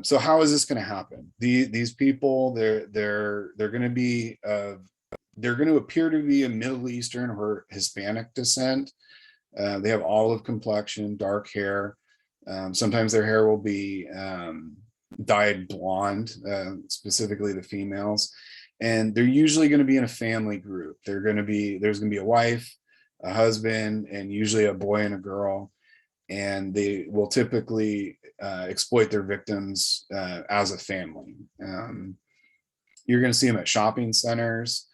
So how is this going to happen? These people, they're going to be they're going to appear to be a Middle Eastern or Hispanic descent. They have olive complexion, dark hair. Sometimes their hair will be dyed blonde, specifically the females. And they're usually going to be in a family group. There's going to be a wife, a husband, and usually a boy and a girl. And they will typically exploit their victims as a family. You're going to see them at shopping centers,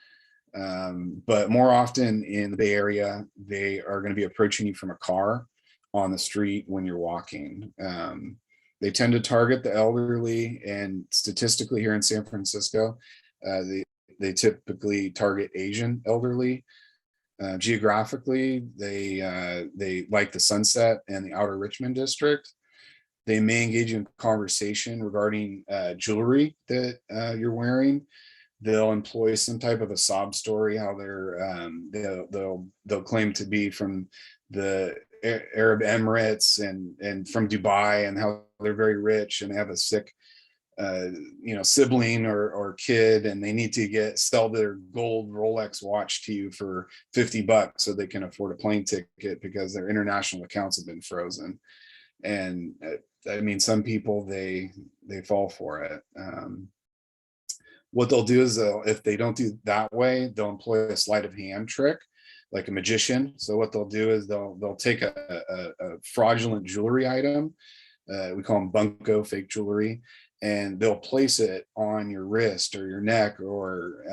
but more often in the Bay Area, they are going to be approaching you from a car on the street when you're walking. They tend to target the elderly, and statistically here in San Francisco, they typically target Asian elderly. Geographically, they like the Sunset and the Outer Richmond district. They may engage in conversation regarding jewelry that you're wearing. They'll employ some type of a sob story, how they'll claim to be from the Arab Emirates and from Dubai, and how they're very rich and they have a sick sibling or kid, and they need to sell their gold Rolex watch to you for $50 so they can afford a plane ticket because their international accounts have been frozen. And I mean, some people, they fall for it. What they'll do is if they don't do that way, they'll employ a sleight of hand trick, like a magician. So what they'll do is they'll take a fraudulent jewelry item. We call them Bunko, fake jewelry, and they'll place it on your wrist or your neck or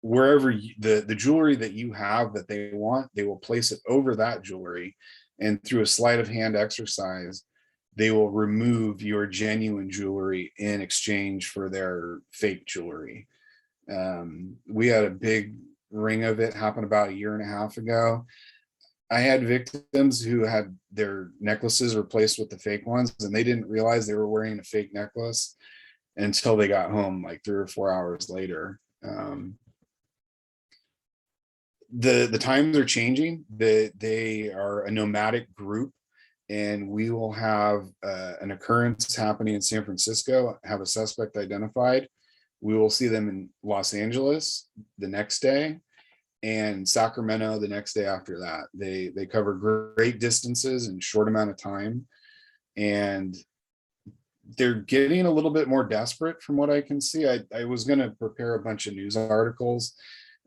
wherever the jewelry that you have that they want. They will place it over that jewelry, and through a sleight of hand exercise, they will remove your genuine jewelry in exchange for their fake jewelry. We had a big ring of it happen about 1.5 years ago. I had victims who had their necklaces replaced with the fake ones, and they didn't realize they were wearing a fake necklace until they got home like 3 or 4 hours later. The times are changing. They are a nomadic group, and we will have an occurrence happening in San Francisco, have a suspect identified. We will see them in Los Angeles the next day, and Sacramento the next day after that. They cover great distances in a short amount of time, and they're getting a little bit more desperate from what I can see. I was going to prepare a bunch of news articles.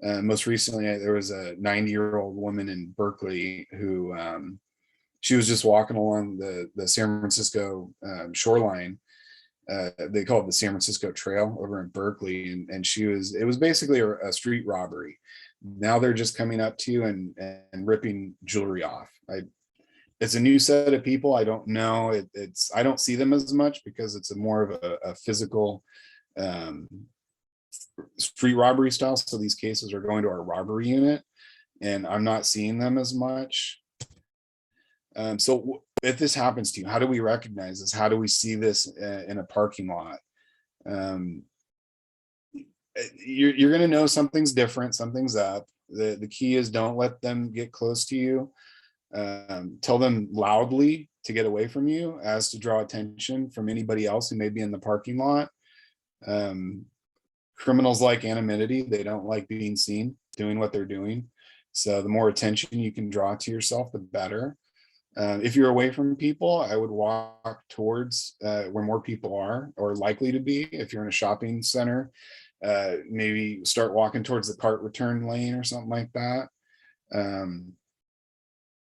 Most recently, there was a 90-year-old woman in Berkeley who she was just walking along the San Francisco shoreline. They call it the San Francisco Trail over in Berkeley, and it was basically a street robbery. Now they're just coming up to you and ripping jewelry off. It's a new set of people. I don't know. I don't see them as much because it's more of a physical street robbery style. So these cases are going to our robbery unit, and I'm not seeing them as much. So if this happens to you, how do we recognize this? How do we see this in a parking lot? You're going to know something's different, something's up. The key is don't let them get close to you. Tell them loudly to get away from you, as to draw attention from anybody else who may be in the parking lot. Criminals like anonymity. They don't like being seen doing what they're doing. So the more attention you can draw to yourself, the better. If you're away from people, I would walk towards where more people are or likely to be. If you're in a shopping center, maybe start walking towards the cart return lane or something like that.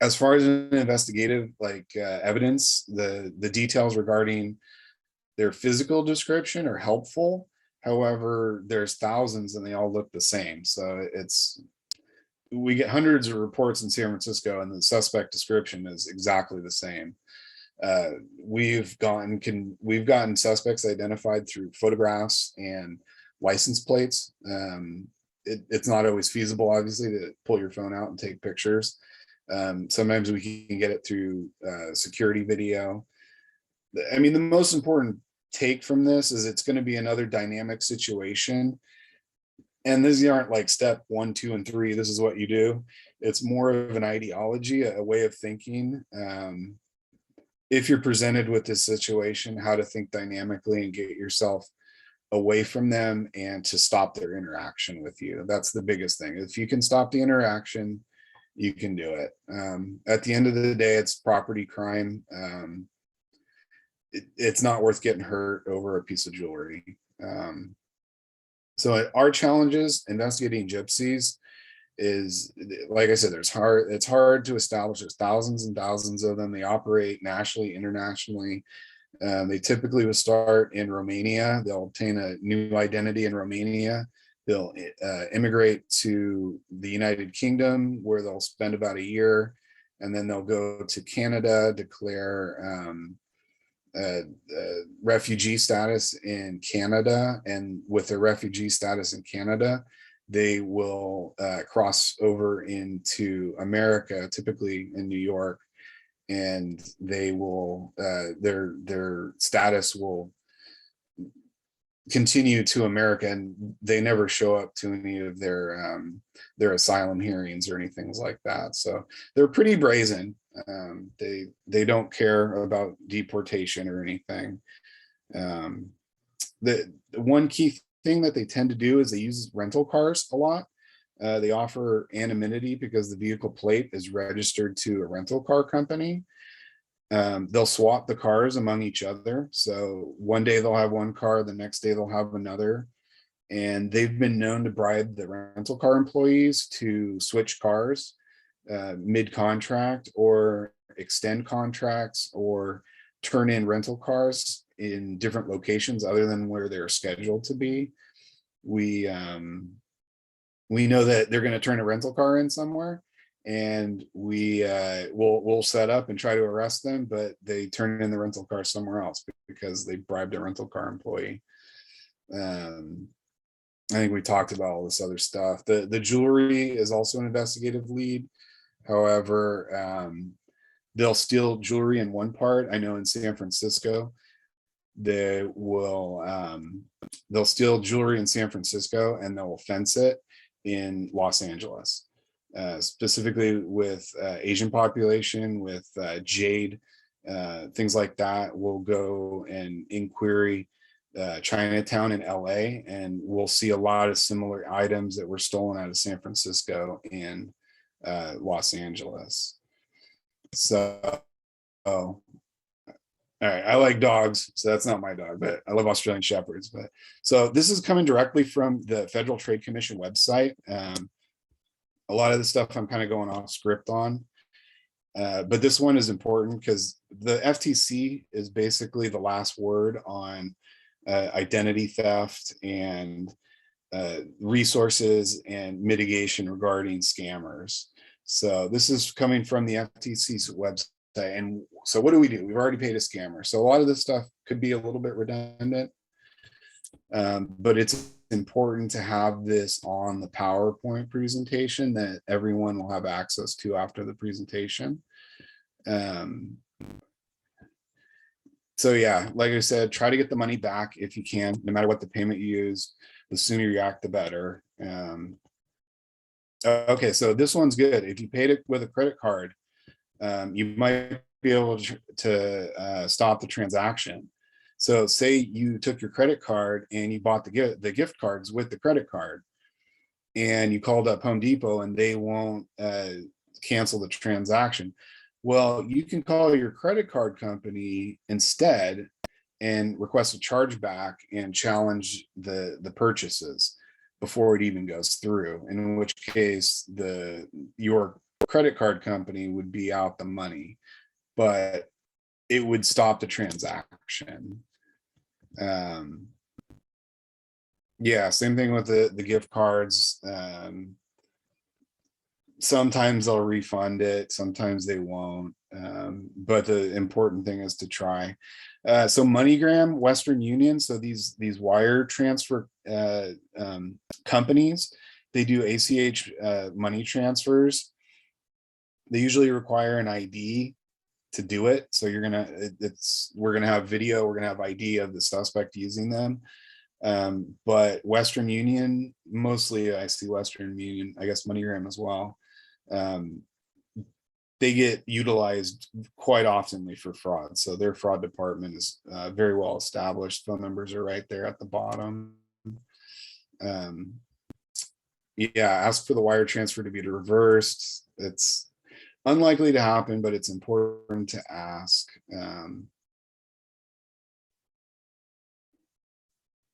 As far as an investigative evidence, the details regarding their physical description are helpful. However, there's thousands and they all look the same. So we get hundreds of reports in San Francisco, and the suspect description is exactly the same. We've gotten suspects identified through photographs and license plates. It's not always feasible, obviously, to pull your phone out and take pictures. Sometimes we can get it through security video. I mean, the most important take from this is it's going to be another dynamic situation. And these aren't like step 1, 2, and 3. This is what you do. It's more of an ideology, a way of thinking. If you're presented with this situation, how to think dynamically and get yourself away from them and to stop their interaction with you. That's the biggest thing. If you can stop the interaction, you can do it. At the end of the day, it's property crime. It's not worth getting hurt over a piece of jewelry. So our challenges investigating gypsies is, like I said, it's hard to establish. There's thousands and thousands of them. They operate nationally, internationally. They typically will start in Romania. They'll obtain a new identity in Romania. They'll immigrate to the United Kingdom, where they'll spend about a year, and then they'll go to Canada, declare refugee status in Canada, and with their refugee status in Canada, they will cross over into America, typically in New York, and they will their status will continue to America, and they never show up to any of their asylum hearings or anything like that. So they're pretty brazen. They don't care about deportation or anything. The one key thing that they tend to do is they use rental cars a lot. They offer anonymity because the vehicle plate is registered to a rental car company. They'll swap the cars among each other. So one day they'll have one car, the next day they'll have another. And they've been known to bribe the rental car employees to switch cars mid-contract, or extend contracts, or turn in rental cars in different locations other than where they're scheduled to be. We know that they're going to turn a rental car in somewhere, and we'll set up and try to arrest them, but they turn in the rental car somewhere else because they bribed a rental car employee. I think we talked about all this other stuff. The jewelry is also an investigative lead. However, they'll steal jewelry in one part. I know in San Francisco, they'll steal jewelry in San Francisco and they'll fence it in Los Angeles, specifically with Asian population, with jade, things like that. We'll go and inquiry Chinatown in LA, and we'll see a lot of similar items that were stolen out of San Francisco and Los Angeles. So, all right, I like dogs, so that's not my dog, but I love Australian Shepherds. But so this is coming directly from the Federal Trade Commission website. A lot of the stuff I'm kind of going off script on, but this one is important because the FTC is basically the last word on identity theft and resources and mitigation regarding scammers. So this is coming from the FTC's website. And so what do? We've already paid a scammer. So a lot of this stuff could be a little bit redundant, but it's important to have this on the PowerPoint presentation that everyone will have access to after the presentation. So yeah, like I said, try to get the money back if you can, no matter what the payment you use. The sooner you act, the better. Okay, so this one's good. If you paid it with a credit card, you might be able to stop the transaction. So say you took your credit card and you bought the gift cards with the credit card, and you called up Home Depot and they won't cancel the transaction. Well, you can call your credit card company instead and request a chargeback and challenge the purchases before it even goes through, in which case your credit card company would be out the money, but it would stop the transaction. Yeah, same thing with the gift cards. Sometimes they'll refund it, sometimes they won't, but the important thing is to try. So MoneyGram, Western Union, so these wire transfer companies, they do ACH money transfers. They usually require an ID to do it. So we're gonna have video, we're gonna have ID of the suspect using them. But Western Union, mostly I see Western Union, I guess MoneyGram as well. They get utilized quite oftenly for fraud. So their fraud department is very well established. Phone numbers are right there at the bottom. Yeah, ask for the wire transfer to be reversed. It's unlikely to happen, but it's important to ask.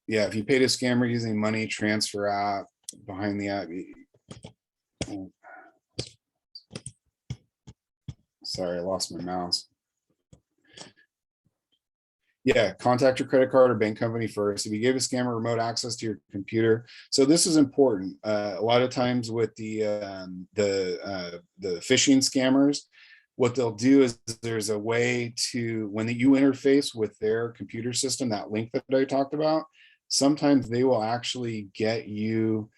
Yeah, if you paid a scammer using money transfer app behind the app. Sorry, I lost my mouse. Yeah, contact your credit card or bank company first. If you gave a scammer remote access to your computer, so this is important. A lot of times with the phishing scammers, what they'll do is there's a way to, when you interface with their computer system, that link that I talked about, sometimes they will actually get you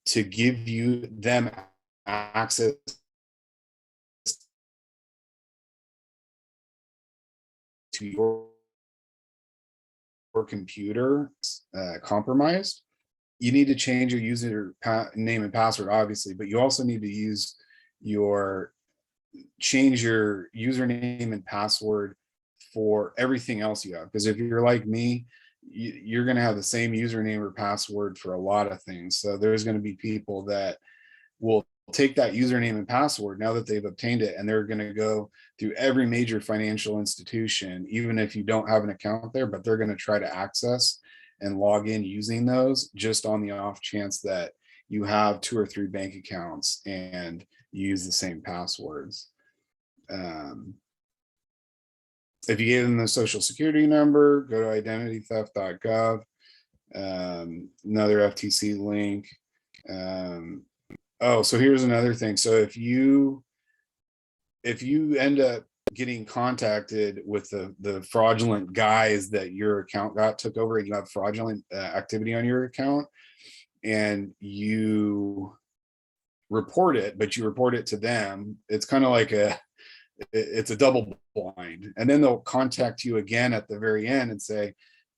to give you them access to your computer compromised. You need to change your user name and password, obviously, but you also need to change your username and password for everything else you have. Because if you're like me, you're going to have the same username or password for a lot of things. So there's going to be people that will take that username and password now that they've obtained it, and they're going to go through every major financial institution, even if you don't have an account there, but they're going to try to access and log in using those, just on the off chance that you have 2 or 3 bank accounts and use the same passwords. If you gave them the social security number, go to identitytheft.gov, another FTC link. Oh, so here's another thing. So if you end up getting contacted with the fraudulent guys that your account took over, and you have fraudulent activity on your account, and you report it, but you report it to them, it's kind of like it's a double blind. And then they'll contact you again at the very end and say,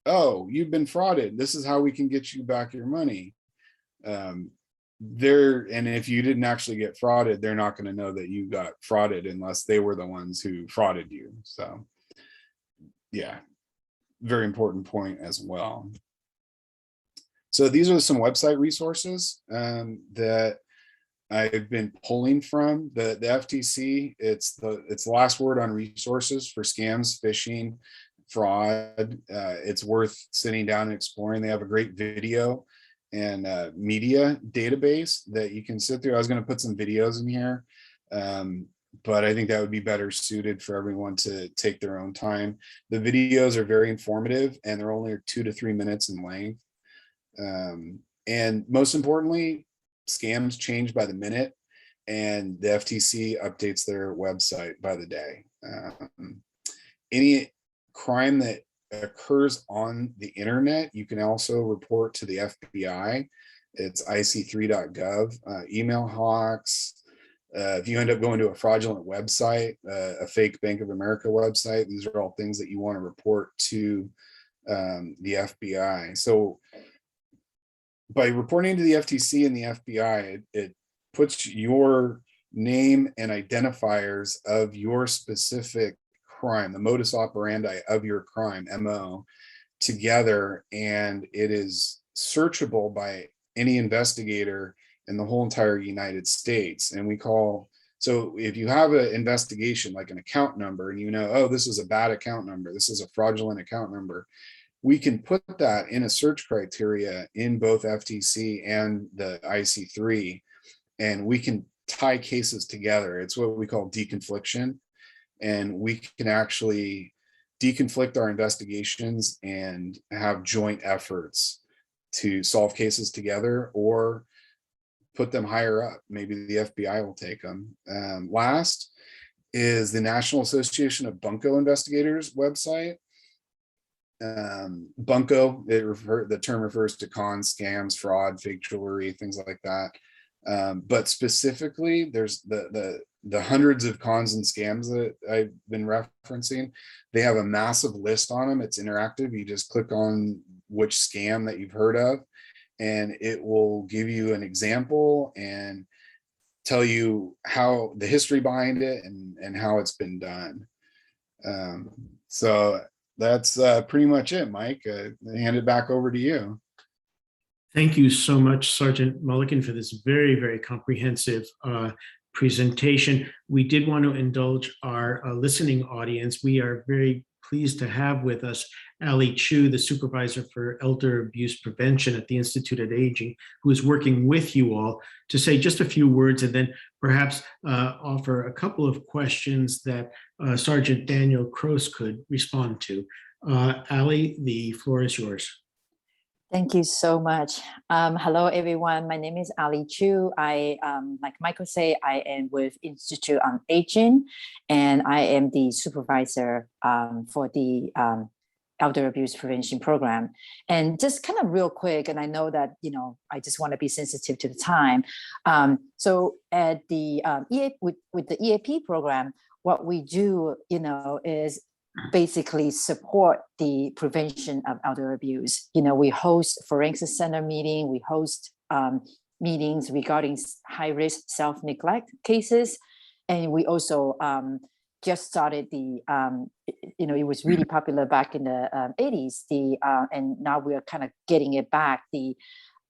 oh, you've been frauded. This is how we can get you back your money. And if you didn't actually get frauded, they're not going to know that you got frauded unless they were the ones who frauded you. So yeah, very important point as well. So these are some website resources that I've been pulling from the FTC. It's the last word on resources for scams, phishing, fraud. It's worth sitting down and exploring. They have a great video and media database that you can sit through. I was going to put some videos in here, but I think that would be better suited for everyone to take their own time. The videos are very informative, and they're only 2 to 3 minutes in length. And most importantly, scams change by the minute, and the FTC updates their website by the day. Any crime that occurs on the internet, you can also report to the FBI. It's ic3.gov. Email hawks. If you end up going to a fraudulent website, a fake Bank of America website, these are all things that you want to report to the FBI. So by reporting to the FTC and the FBI, it puts your name and identifiers of your specific crime, the modus operandi of your crime, MO, together, and it is searchable by any investigator in the whole entire United States. And so if you have an investigation like an account number, and you know, oh, this is a bad account number, this is a fraudulent account number, we can put that in a search criteria in both FTC and the IC3, and we can tie cases together. It's what we call deconfliction, and we can actually deconflict our investigations and have joint efforts to solve cases together, or put them higher up. Maybe the FBI will take them. Last is the National Association of Bunko Investigators website. Bunko, the term refers to cons, scams, fraud, fake jewelry, things like that. But specifically, there's the hundreds of cons and scams that I've been referencing. They have a massive list on them. It's interactive. You just click on which scam that you've heard of, and it will give you an example and tell you how the history behind it and how it's been done. So that's pretty much it, Mike. Hand it back over to you.
Thank you so much, Sergeant Mulliken, for this very, very comprehensive presentation. We did want to indulge our listening audience. We are very pleased to have with us Ali Chu, the Supervisor for Elder Abuse Prevention at the Institute of Aging, who is working with you all to say just a few words and then perhaps offer a couple of questions that Sergeant Daniel Cross could respond to. Ali, the floor is yours.
Thank you so much. Hello, everyone. My name is Ali Chu. Like Michael said, I am with Institute on Aging, and I am the supervisor for the Elder Abuse Prevention Program. And just kind of real quick, and I know that, I just want to be sensitive to the time. So at the with the EAP program, what we do, is basically support the prevention of elder abuse. We host forensic center meeting, we host meetings regarding high-risk self-neglect cases. And we also just started the, it was really popular back in the 80s, and now we are kind of getting it back, the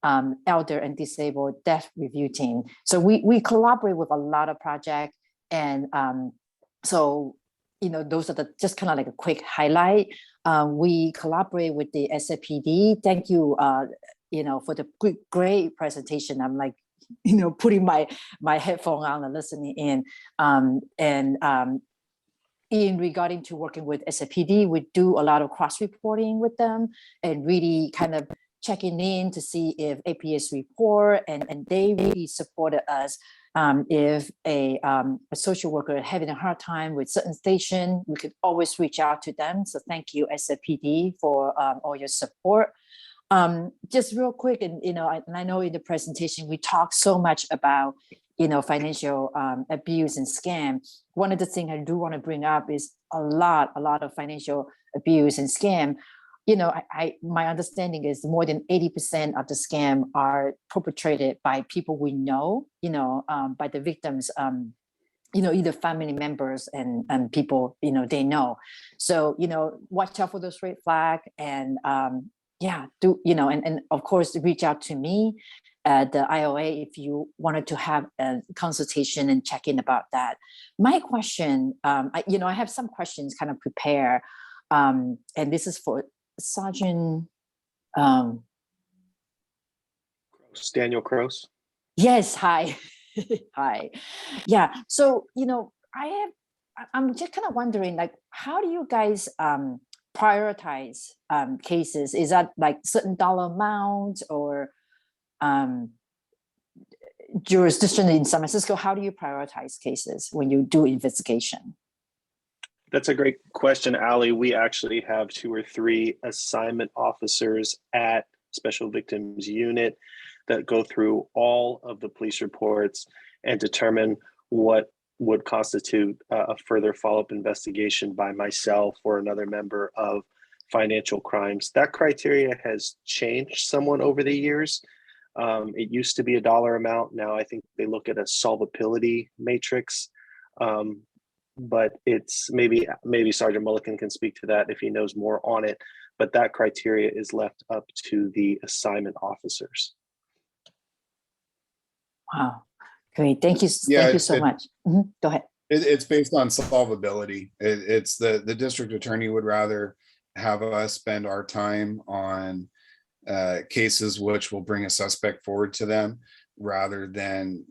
elder and disabled death review team. So we collaborate with a lot of projects. And so those are just kind of like a quick highlight. We collaborate with the SFPD. Thank you, for the great presentation. I'm like, putting my headphone on and listening in. In regarding to working with SFPD, we do a lot of cross-reporting with them and really kind of checking in to see if APS report, and they really supported us. If a social worker having a hard time with certain station, we could always reach out to them. So thank you, SFPD, for all your support. Just real quick, and I know in the presentation we talked so much about financial abuse and scam. One of the things I do want to bring up is a lot of financial abuse and scam. My understanding is more than 80% of the scam are perpetrated by people we know, by the victims, either family members and people, they know. So, watch out for those red flag, and and of course, reach out to me at the IOA if you wanted to have a consultation and check in about that. My question, I have some questions kind of prepared, and this is for Sergeant
Daniel Cross.
Yes, hi. Hi. Yeah. So, I'm just kind of wondering, like, how do you guys prioritize cases? Is that like certain dollar amount or jurisdiction in San Francisco? How do you prioritize cases when you do investigation?
That's a great question, Ali. We actually have 2 or 3 assignment officers at Special Victims Unit that go through all of the police reports and determine what would constitute a further follow-up investigation by myself or another member of financial crimes. That criteria has changed somewhat over the years. It used to be a dollar amount. Now I think they look at a solvability matrix. But it's maybe Sergeant Mulliken can speak to that if he knows more on it. But that criteria is left up to the assignment officers.
Wow, great! Thank you so much. Go ahead.
It's based on solvability. It's the district attorney would rather have us spend our time on cases which will bring a suspect forward to them, rather than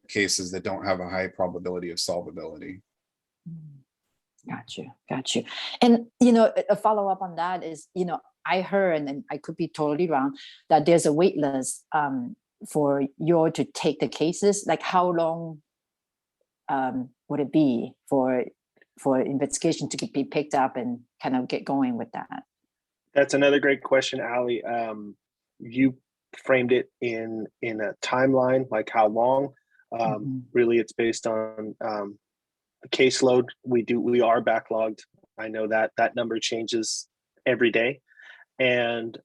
cases that don't have a high probability of solvability.
Got you. And, a follow-up on that is, I heard, and I could be totally wrong, that there's a wait list for you to take the cases. Like, how long would it be for investigation to be picked up and kind of get going with that?
That's another great question, Ali. You framed it in a timeline, like how long. Really, it's based on the caseload. We are backlogged. I know that number changes every day. And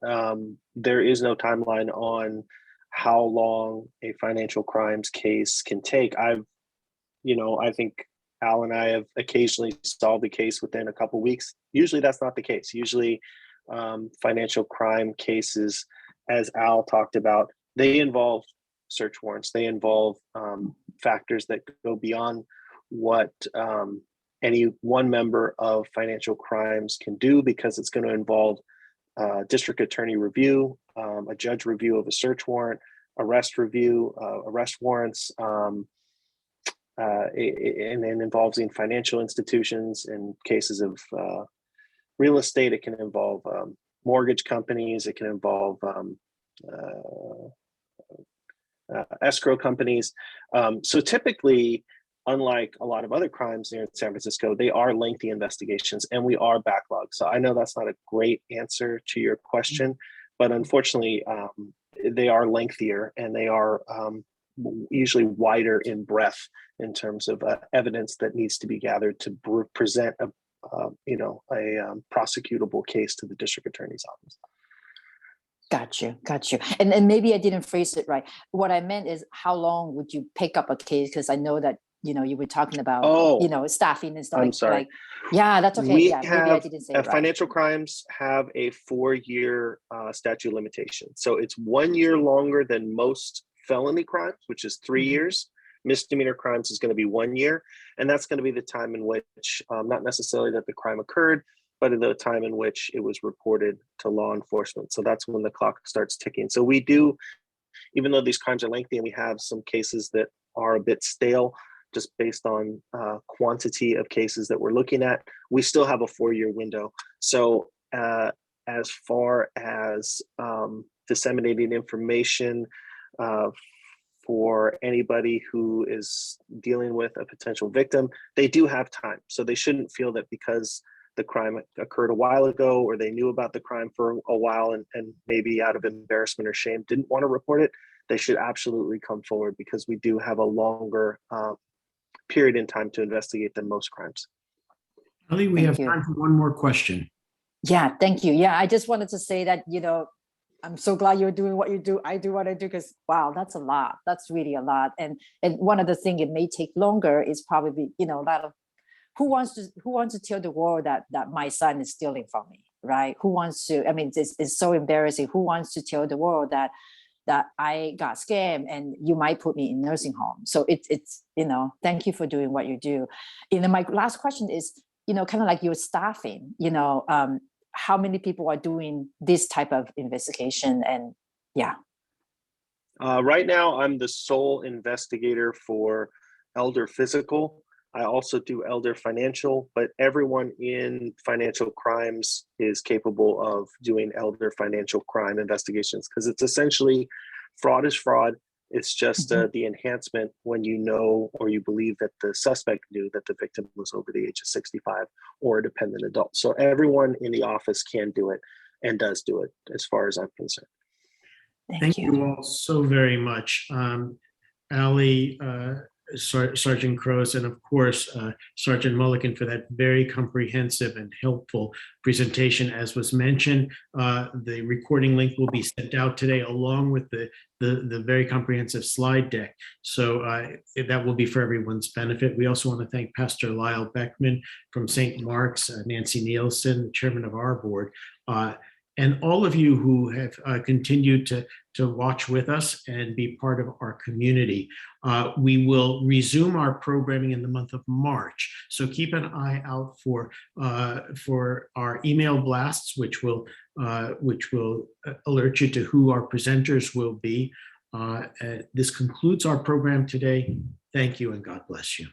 there is no timeline on how long a financial crimes case can take. I think Al and I have occasionally solved a case within a couple weeks. Usually that's not the case. Usually financial crime cases, as Al talked about, they involve search warrants. They involve factors that go beyond what any one member of financial crimes can do, because it's going to involve district attorney review, a judge review of a search warrant, arrest review, arrest warrants, and then involving financial institutions. In cases of real estate, it can involve mortgage companies, it can involve escrow companies. So typically, unlike a lot of other crimes here in San Francisco, they are lengthy investigations and we are backlogged. So I know that's not a great answer to your question, but unfortunately, they are lengthier and they are usually wider in breadth in terms of evidence that needs to be gathered to present a prosecutable case to the district attorney's office.
Got you. And maybe I didn't phrase it right. What I meant is, how long would you pick up a case? Because I know that, you were talking about, staffing and stuff.
I'm sorry.
Yeah, that's okay.
We
maybe I didn't say it right.
Financial crimes have a 4-year statute of limitation. So it's 1 year longer than most felony crimes, which is 3 years. Misdemeanor crimes is going to be 1 year. And that's going to be the time in which, not necessarily that the crime occurred, but at the time in which it was reported to law enforcement. So that's when the clock starts ticking. So we do, even though these crimes are lengthy and we have some cases that are a bit stale, just based on quantity of cases that we're looking at, we still have a 4-year window. So as far as disseminating information for anybody who is dealing with a potential victim, they do have time. So they shouldn't feel that because the crime occurred a while ago, or they knew about the crime for a while and maybe out of embarrassment or shame didn't want to report it. They should absolutely come forward, because we do have a longer period in time to investigate than most crimes.
Ali, we have time for one more question.
Yeah, thank you. Yeah, I just wanted to say that, I'm so glad you're doing what you do. I do what I do, because wow, that's a lot. That's really a lot. And one of the things it may take longer is probably, a lot of who wants to tell the world that my son is stealing from me, right? Who wants to? I mean, it's so embarrassing. Who wants to tell the world that I got scammed and you might put me in nursing home? So it's thank you for doing what you do. My last question is, kind of like your staffing, how many people are doing this type of investigation? And yeah.
Right now, I'm the sole investigator for elder physical. I also do elder financial, but everyone in financial crimes is capable of doing elder financial crime investigations, because it's essentially fraud is fraud. It's just the enhancement when you know or you believe that the suspect knew that the victim was over the age of 65 or a dependent adult. So everyone in the office can do it and does do it, as far as I'm concerned.
Thank you all so very much. Ali, Sergeant Crows, and of course, Sergeant Mulliken, for that very comprehensive and helpful presentation. As was mentioned, the recording link will be sent out today, along with the very comprehensive slide deck. So that will be for everyone's benefit. We also want to thank Pastor Lyle Beckman from St. Mark's, Nancy Nielsen, the chairman of our board, and all of you who have continued to watch with us and be part of our community. We will resume our programming in the month of March. So keep an eye out for our email blasts, which will alert you to who our presenters will be. This concludes our program today. Thank you and God bless you.